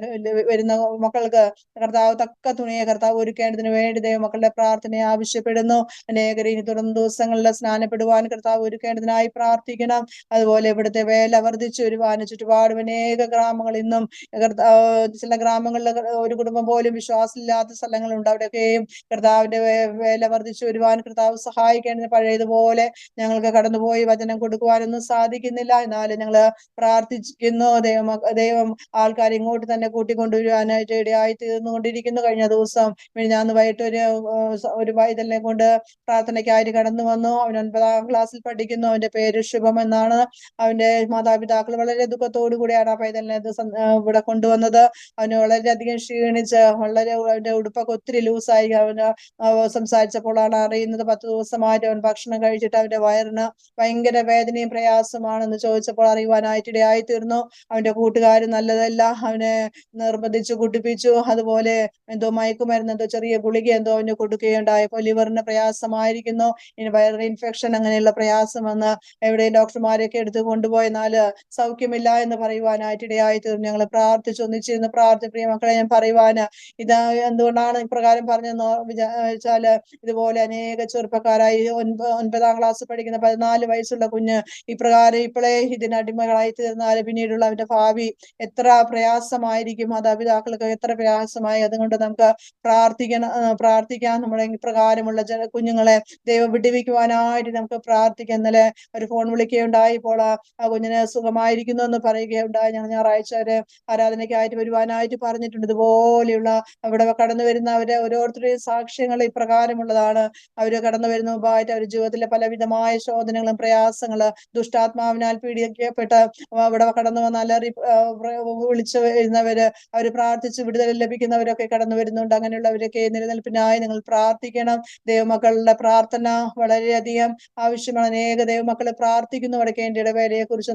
വരുന്ന മക്കൾക്ക് കർത്താവ് തക്ക തുണയെ കർത്താവ് ഒരുക്കേണ്ടതിന് വേണ്ടി ദൈവമക്കളുടെ പ്രാർത്ഥനയെ ആവശ്യപ്പെടുന്നു. അനേകരെ ഇനി തുടർന്ന് ദിവസങ്ങളിൽ സ്നാനപ്പെടുവാൻ കർത്താവ് ഒരുക്കേണ്ടതിനായി പ്രാർത്ഥിക്കണം. അതുപോലെ ഇവിടുത്തെ വേല വർദ്ധിച്ചു വരുവാനും ചുറ്റുപാടും അനേക ഗ്രാമങ്ങൾ ഇന്നും ചില ഗ്രാമങ്ങളിൽ ഒരു കുടുംബം പോലും വിശ്വാസമില്ലാത്ത സ്ഥലങ്ങളുണ്ട്. അവിടെയൊക്കെയും കർത്താവിന്റെ വേല വർദ്ധിച്ചു വരുവാൻ കർത്താവ് സഹായിക്കേണ്ടത്. പഴയതുപോലെ ഞങ്ങൾക്ക് കടന്നുപോയി വചനം കൊടുക്കുവാനൊന്നും സാധിക്കുന്നില്ല. എന്നാലും ഞങ്ങള് പ്രാർത്ഥിക്കുന്നു. ദൈവം ആൾക്കാരെ ഇങ്ങോട്ട് തന്നെ കൂട്ടിക്കൊണ്ടുവരുവാനായിട്ട് ഇടയായി തീർന്നുകൊണ്ടിരിക്കുന്നു. കഴിഞ്ഞ ദിവസം മിനിഞ്ഞാന്ന് വൈകിട്ട് ഒരു പൈതലിനെ കൊണ്ട് പ്രാർത്ഥനയ്ക്കായിട്ട് കടന്നു വന്നു. അവൻ 9ാം ക്ലാസ്സിൽ പഠിക്കുന്നു. അവന്റെ പേര് ശുഭം എന്നാണ്. അവന്റെ മാതാപിതാക്കൾ വളരെ ദുഃഖത്തോടു കൂടിയാണ് ആ പൈതലിനെ ഇവിടെ കൊണ്ടുവന്നത്. അവന് വളരെയധികം ക്ഷീണിച്ച് അവന്റെ ഉടുപ്പൊക്കെ ഒത്തിരി ലൂസായി. അവന് സംസാരിച്ചപ്പോഴാണ് അറിയുന്നത് 10 ദിവസമായിട്ട് അവൻ ഭക്ഷണം കഴിച്ചിട്ട് അവന്റെ വയറിന് ഭയങ്കര വേദനയും പ്രയാസമാണെന്ന് ചോദിച്ചപ്പോൾ അറിയുവാനായിട്ട് ഇടയായി തീർന്നു. അവന്റെ കൂട്ടുകാർ നല്ലതല്ല, അവനെ നിർബന്ധിച്ചു കുടിപ്പിച്ചു. അതുപോലെ എന്തോ മയക്കുമരുന്ന്, എന്തോ ചെറിയ ഗുളിക എന്തോ അവന് കൊടുക്കുകയുണ്ടായപ്പോൾ ലിവറിന് പ്രയാസമായിരിക്കുന്നു. ഇനി വയറിന് ഇൻഫെക്ഷൻ അങ്ങനെയുള്ള പ്രയാസം വന്ന് എവിടെയും ഡോക്ടർമാരെയൊക്കെ എടുത്ത് കൊണ്ടുപോയെന്നാല് സൗഖ്യമില്ല എന്ന് പറയുവാനായിട്ട് ഇടയായി തീർന്നു. ഞങ്ങൾ പ്രാർത്ഥിച്ചു, ഒന്നിച്ചിരുന്ന് പ്രിയ മക്കളെ ഞാൻ പറയുവാന് ഇത് എന്തുകൊണ്ടാണ് ഇപ്രകാരം പറഞ്ഞെന്ന് വിചാരിച്ചാല് ഇതുപോലെ അനേക ചെറുപ്പക്കാരായി 9ാം ക്ലാസ് പഠിക്കുന്ന 14 വയസ്സുള്ള കുഞ്ഞ് ഇപ്രകാരം ഇപ്പോഴേ ഇതിനടിമകളായി തീർന്നാൽ പിന്നീടുള്ള അവന്റെ ഭാവി എത്ര പ്രയാസമായിരിക്കും. മാതാപിതാക്കൾക്ക് എത്ര പ്രയാസമായി. അതുകൊണ്ട് നമുക്ക് പ്രാർത്ഥിക്കാം. നമ്മുടെ ഇപ്രകാരമുള്ള കുഞ്ഞുങ്ങളെ ദൈവം വിടുവിക്കുവാനായിട്ട് നമുക്ക് പ്രാർത്ഥിക്കാം. ഇന്നലെ ഒരു ഫോൺ വിളിക്കുകയുണ്ടായി. ഇപ്പോൾ ആ കുഞ്ഞിന് സുഖമായിരിക്കുന്നു എന്ന് പറയുകയുണ്ടായി. ഞങ്ങൾ ഞായറാഴ്ച ആരാധനയ്ക്കായിട്ട് വരുവാനായിട്ട് പറഞ്ഞിട്ടുണ്ട്. ഇതുപോലെയുള്ള അവിടെ കടന്നു വരുന്നവരെ ഓരോരുത്തരുടെയും സാക്ഷ്യങ്ങൾ ഇപ്രകാരമുള്ളതാണ്. അവര് കടന്നു വരുന്ന മുമ്പായിട്ട് അവരുടെ ജീവിതത്തിലെ പലവിധമായ ശോധനകളും പ്രയാസങ്ങള് ദുഷ്ടാത്മാവിനാൽ പീഡിക്കപ്പെട്ട് അവിടെ കടന്നു വന്ന അലറി വിളിച്ചു വരുന്നവര്, അവര് പ്രാർത്ഥിച്ച് വിടുതൽ ലഭിക്കുന്നവരൊക്കെ കടന്നു വരുന്നുണ്ട്. അങ്ങനെയുള്ളവരൊക്കെ നിലനിൽപ്പിനായി നിങ്ങൾ പ്രാർത്ഥിക്കണം. ദൈവമക്കളുടെ പ്രാർത്ഥന വളരെയധികം ആവശ്യമാണ്. അനേക ദൈവമക്കളെ പ്രാർത്ഥിക്കുന്നു വടക്കേന്ത്യയുടെ ഇടവേലയെ കുറിച്ച്.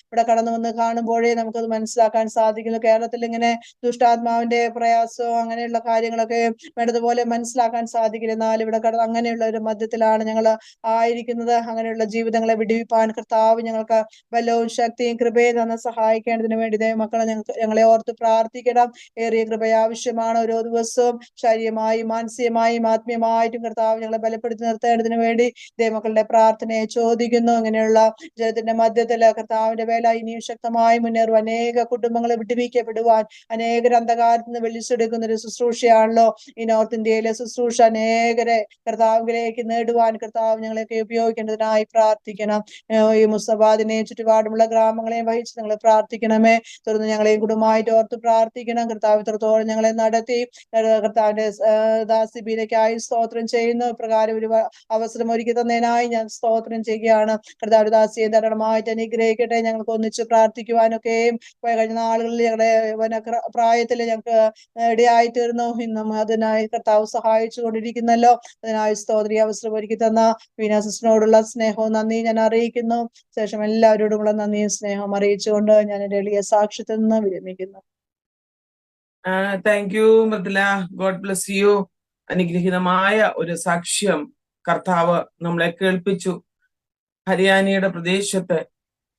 ഇവിടെ കടന്നു വന്ന് കാണുമ്പോഴേ നമുക്കത് മനസ്സിലാക്കാൻ സാധിക്കുന്നു. കേരളത്തിൽ ഇങ്ങനെ ദുഷ്ടാത്മാവിന്റെ പ്രയാസവും അങ്ങനെയുള്ള കാര്യങ്ങളൊക്കെ വേണ്ടതുപോലെ മനസ്സിലാക്കാൻ സാധിക്കില്ല. എന്നാൽ ഇവിടെ അങ്ങനെയുള്ള ഒരു മധ്യത്തിലാണ് ഞങ്ങൾ ആയിരിക്കുന്നത്. അങ്ങനെയുള്ള ജീവിതങ്ങളെ വിടുവിപ്പാൻ കർത്താവ് ഞങ്ങൾക്ക് ബലവും ശക്തിയും കൃപയും തന്ന് സഹായിക്കേണ്ടതിന് വേണ്ടി ദൈവമക്കളെ ഞങ്ങളെ ഓർത്ത് പ്രാർത്ഥിക്കണം. ഏറിയ കൃപ ആവശ്യമാണ്. ഓരോ ദിവസവും ശാരീരികമായും മാനസികമായും ആത്മീയമായിട്ടും കർത്താവ് ഞങ്ങളെ ബലപ്പെടുത്തി നിർത്തേണ്ടതിന് വേണ്ടി ദൈവമക്കളുടെ പ്രാർത്ഥനയെ ചോദിക്കുന്നു. ഇങ്ങനെയുള്ള ജനത്തിന്റെ മധ്യത്തിൽ കർത്താവിന്റെ വേല ഇനിയും ശക്തമായി മുന്നേറും. അനേക കുടുംബങ്ങളെ വിടുവിക്കപ്പെടുവാൻ, അനേകർ അന്ധകാരത്തിൽ നിന്ന് വെളിച്ചെടുക്കുന്ന ഒരു ശുശ്രൂഷയാണല്ലോ ഈ നോർത്ത് ഇന്ത്യയിലെ ശുശ്രൂഷ. അനേകരെ കർത്താവിലേക്ക് നേടുവാൻ കർത്താവ് ഞങ്ങളെയൊക്കെ ഉപയോഗിക്കേണ്ടതിനായി പ്രാർത്ഥിക്കണം. ഈ മുസ്തഫാദിനെയും ചുറ്റുപാടുമുള്ള ഗ്രാമങ്ങളെയും വഹിച്ച് ഞങ്ങൾ പ്രാർത്ഥിക്കണമേ. തുടർന്ന് ഞങ്ങളെയും കുടുംബമായിട്ട് ഓർത്ത് പ്രാർത്ഥിക്കണം. കർത്താവ് ഇത്രത്തോളം ഞങ്ങളെ നടത്തി കർത്താവിന്റെ ദാസിബീനയ്ക്കായി സ്തോത്രം ചെയ്യുന്നു. ഇപ്രകാരം ഒരു അവസരം ഒരുക്കി തന്നതിനായി ഞാൻ സ്തോത്രം ചെയ്യുകയാണ്. കർത്താവിന്റെ ദാസിയെ ധാരാളമായിട്ട് അനുഗ്രഹിക്കട്ടെ. ഞങ്ങൾക്ക് ഒന്നിച്ച് പ്രാർത്ഥിക്കുവാനൊക്കെയും കഴിഞ്ഞ നാളുകളിൽ ഞങ്ങളുടെ പ്രായത്തിൽ ഞങ്ങൾക്ക് ഇടയായി തീർന്നു. ഇന്നും അതിനായി കർത്താവ് സഹായിച്ചു കൊണ്ടിരിക്കുന്നല്ലോ. അതിനായി സ്തോത്രി അവസരം ഒരുക്കി തന്ന വീണ സിസ്റ്ററിനോടുള്ള സ്നേഹവും നന്ദി ഞാൻ അറിയിക്കുന്നു. ശേഷം എല്ലാവരോടുമുള്ള നന്ദിയും സ്നേഹവും അറിയിച്ചുകൊണ്ട് ഞാൻ എന്റെ എളിയ സാക്ഷ്യത്തിൽ നിന്ന് വിരമിക്കുന്നു. Thank you Mridula. God bless you. അനുഗ്രഹീതമായ ഒരു സാക്ഷ്യം കർത്താവ് നമ്മളെ കേൾപ്പിച്ചു. ഹരിയാനയുടെ പ്രദേശത്ത്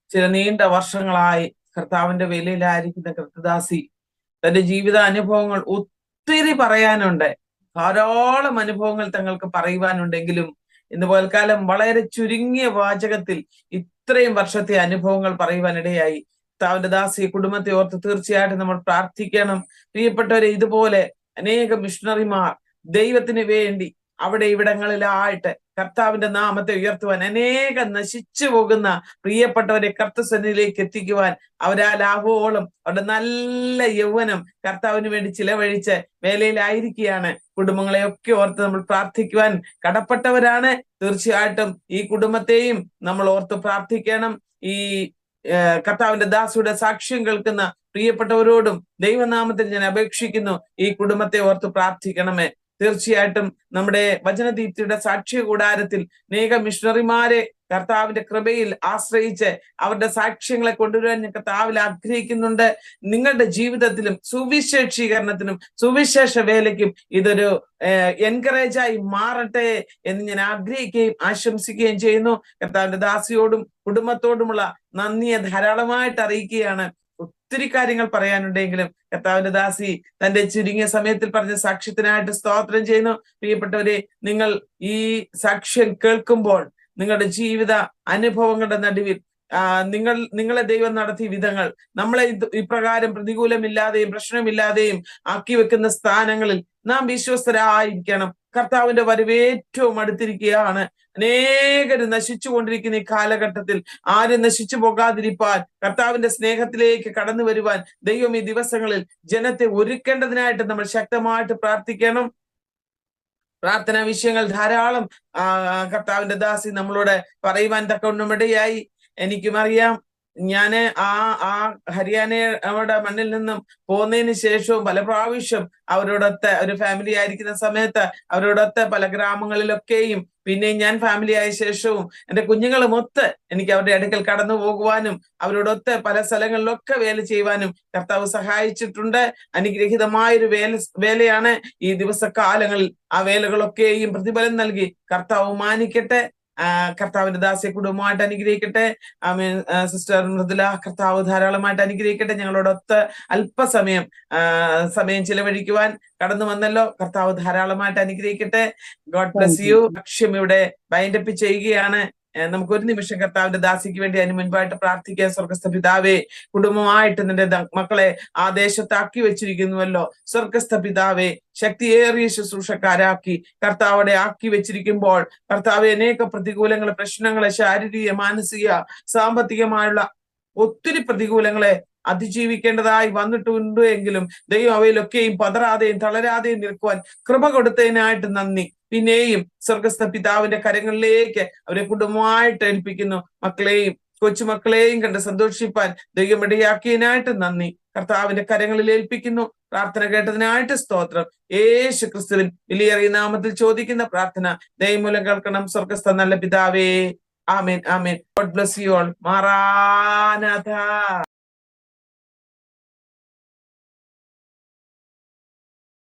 ചില നീണ്ട വർഷങ്ങളായി കർത്താവിന്റെ വേലയിലായിരിക്കുന്ന കൃത്യദാസി തന്റെ ജീവിത അനുഭവങ്ങൾ ഒത്തിരി പറയാനുണ്ട്. ധാരാളം അനുഭവങ്ങൾ തങ്ങൾക്ക് പറയുവാനുണ്ടെങ്കിലും ഇന്ന് പകൽക്കാലം വളരെ ചുരുങ്ങിയ വാചകത്തിൽ ഇത്രയും വർഷത്തെ അനുഭവങ്ങൾ പറയുവാനിടയായി. കർത്താവിന്റെ ദാസി കുടുംബത്തെ ഓർത്ത് തീർച്ചയായിട്ടും നമ്മൾ പ്രാർത്ഥിക്കണം. പ്രിയപ്പെട്ടവരെ, ഇതുപോലെ അനേകം മിഷണറിമാർ ദൈവത്തിന് വേണ്ടി അവിടെ ഇവിടങ്ങളിലായിട്ട് കർത്താവിന്റെ നാമത്തെ ഉയർത്തുവാൻ, അനേകം നശിച്ചു പോകുന്ന പ്രിയപ്പെട്ടവരെ കർത്തസന്നിധിയിലേക്ക് എത്തിക്കുവാൻ അവരാലാവോളം അവരുടെ നല്ല യൗവനം കർത്താവിന് വേണ്ടി ചിലവഴിച്ച് വേലയിലായിരിക്കുകയാണ്. കുടുംബങ്ങളെയൊക്കെ ഓർത്ത് നമ്മൾ പ്രാർത്ഥിക്കുവാൻ കടപ്പെട്ടവരാണ്. തീർച്ചയായിട്ടും ഈ കുടുംബത്തെയും നമ്മൾ ഓർത്ത് പ്രാർത്ഥിക്കണം. ഈ കർത്താവിന്റെ ദാസിയുടെ സാക്ഷ്യം കേൾക്കുന്ന പ്രിയപ്പെട്ടവരോടും ദൈവനാമത്തിൽ ഞാൻ അപേക്ഷിക്കുന്നു, ഈ കുടുംബത്തെ ഓർത്ത് പ്രാർത്ഥിക്കണമേ. തീർച്ചയായിട്ടും നമ്മുടെ വചനദീപ്തിയുടെ സാക്ഷ്യ കൂടാരത്തിൽ അനേകം മിഷണറിമാരെ കർത്താവിന്റെ കൃപയിൽ ആശ്രയിച്ച് അവരുടെ സാക്ഷ്യങ്ങളെ കൊണ്ടുവരാൻ ഞാൻ കർത്താവിൽ ആഗ്രഹിക്കുന്നുണ്ട്. നിങ്ങളുടെ ജീവിതത്തിലും സുവിശേഷീകരണത്തിനും സുവിശേഷ വേലയ്ക്കും ഇതൊരു എൻകറേജായി മാറട്ടെ എന്ന് ഞാൻ ആഗ്രഹിക്കുകയും ആശംസിക്കുകയും ചെയ്യുന്നു. കർത്താവിന്റെ ദാസിയോടും കുടുംബത്തോടുമുള്ള നന്ദിയെ ധാരാളമായിട്ട് അറിയിക്കുകയാണ്. ഒത്തിരി കാര്യങ്ങൾ പറയാനുണ്ടെങ്കിലും കർത്താവിന്റെ ദാസി തന്റെ ചുരുങ്ങിയ സമയത്തിൽ പറഞ്ഞ സാക്ഷ്യത്തിനായിട്ട് സ്തോത്രം ചെയ്യുന്നു. പ്രിയപ്പെട്ടവരെ, നിങ്ങൾ ഈ സാക്ഷ്യം കേൾക്കുമ്പോൾ നിങ്ങളുടെ ജീവിത അനുഭവങ്ങളുടെ നടുവിൽ നിങ്ങളെ ദൈവം നടത്തിയ വിധങ്ങൾ, നമ്മളെ ഇപ്രകാരം പ്രതികൂലമില്ലാതെയും പ്രശ്നമില്ലാതെയും ആക്കി വെക്കുന്ന സ്ഥാനങ്ങളിൽ നാം വിശ്വസ്തരായിരിക്കണം. കർത്താവിന്റെ വരവ് ഏറ്റവും അടുത്തിരിക്കുകയാണ്. അനേകര് നശിച്ചുകൊണ്ടിരിക്കുന്ന ഈ കാലഘട്ടത്തിൽ ആരും നശിച്ചു പോകാതിരിപ്പാൻ, കർത്താവിന്റെ സ്നേഹത്തിലേക്ക് കടന്നു വരുവാൻ ദൈവം ഈ ദിവസങ്ങളിൽ ജനത്തെ ഒരുക്കേണ്ടതിനായിട്ട് നമ്മൾ ശക്തമായിട്ട് പ്രാർത്ഥിക്കണം. പ്രാർത്ഥനാ വിഷയങ്ങൾ ധാരാളം കർത്താവിന്റെ ദാസി നമ്മളോട് പറയുവാൻ തക്കവണ്ണമിടയായി. എനിക്കും അറിയാം, ഞാന് ആ ഹരിയാനയുടെ മണ്ണിൽ നിന്നും പോന്നതിന് ശേഷവും പല പ്രാവശ്യം അവരോടൊത്ത് ഒരു ഫാമിലി ആയിരിക്കുന്ന സമയത്ത് അവരോടൊത്ത് പല ഗ്രാമങ്ങളിലൊക്കെയും, പിന്നെ ഞാൻ ഫാമിലി ആയ ശേഷവും എന്റെ കുഞ്ഞുങ്ങളുമൊത്ത് എനിക്ക് അവരുടെ അടുക്കൽ കടന്നു പോകുവാനും അവരോടൊത്ത് പല സ്ഥലങ്ങളിലൊക്കെ വേല ചെയ്യുവാനും കർത്താവ് സഹായിച്ചിട്ടുണ്ട്. അനുഗ്രഹീതമായൊരു വേലയാണ്. ഈ ദിവസകാലങ്ങളിൽ ആ വേലകളൊക്കെയും പ്രതിഫലം നൽകി കർത്താവ് മാനിക്കട്ടെ. കർത്താവിന്റെ ദാസിയെ കുടുംബമായിട്ട് അനുഗ്രഹിക്കട്ടെ. ആമേൻ. സിസ്റ്റർ മൃദുല, കർത്താവ് ധാരാളമായിട്ട് അനുഗ്രഹിക്കട്ടെ. ഞങ്ങളോടൊത്ത് അല്പസമയം സമയം ചിലവഴിക്കുവാൻ കടന്നു വന്നല്ലോ. കർത്താവ് ധാരാളമായിട്ട് അനുഗ്രഹിക്കട്ടെ. God bless U. ലക്ഷ്യം ഇവിടെ വൈൻഡപ്പ് ചെയ്യുകയാണ്. നമുക്ക് ഒരു നിമിഷം കർത്താവിന്റെ ദാസിക്ക് വേണ്ടി അതിന് മുൻപായിട്ട് പ്രാർത്ഥിക്കാൻ. സ്വർഗസ്ഥ പിതാവേ, കുടുംബമായിട്ട് നിന്റെ മക്കളെ ആ ദേശത്താക്കി വെച്ചിരിക്കുന്നുവല്ലോ. സ്വർഗസ്ഥ പിതാവേ, ശക്തിയേറിയ ശുശ്രൂഷക്കാരാക്കി കർത്താവടെ ആക്കി വെച്ചിരിക്കുമ്പോൾ കർത്താവ് അനേക പ്രതികൂലങ്ങള്, പ്രശ്നങ്ങളെ, ശാരീരിക, മാനസിക, സാമ്പത്തികമായുള്ള ഒത്തിരി പ്രതികൂലങ്ങളെ അതിജീവിക്കേണ്ടതായി വന്നിട്ടുണ്ട് എങ്കിലും ദൈവം അവയിലൊക്കെയും പതറാതെയും തളരാതെയും നിൽക്കുവാൻ കൃപ കൊടുത്തതിനായിട്ട് നന്ദി. പിന്നെയും സ്വർഗസ്ഥ പിതാവിന്റെ കരങ്ങളിലേക്ക് അവരെ കുടുംബമായിട്ട് ഏൽപ്പിക്കുന്നു. മക്കളെയും കൊച്ചുമക്കളെയും കണ്ട് സന്തോഷിപ്പാൻ ദൈവം ഇടയാക്കിയതിനായിട്ട് നന്ദി. കർത്താവിന്റെ കരങ്ങളിൽ ഏൽപ്പിക്കുന്നു. പ്രാർത്ഥന കേട്ടതിനായിട്ട് സ്തോത്രം. യേശു ക്രിസ്തുവിൻ വിലയേറിയ നാമത്തിൽ ചോദിക്കുന്ന പ്രാർത്ഥന ദൈവമൂലം കേൾക്കണം. സ്വർഗസ്ഥ നല്ല പിതാവേ, ആമേൻ, ആമേൻ. God bless you all. Maranatha.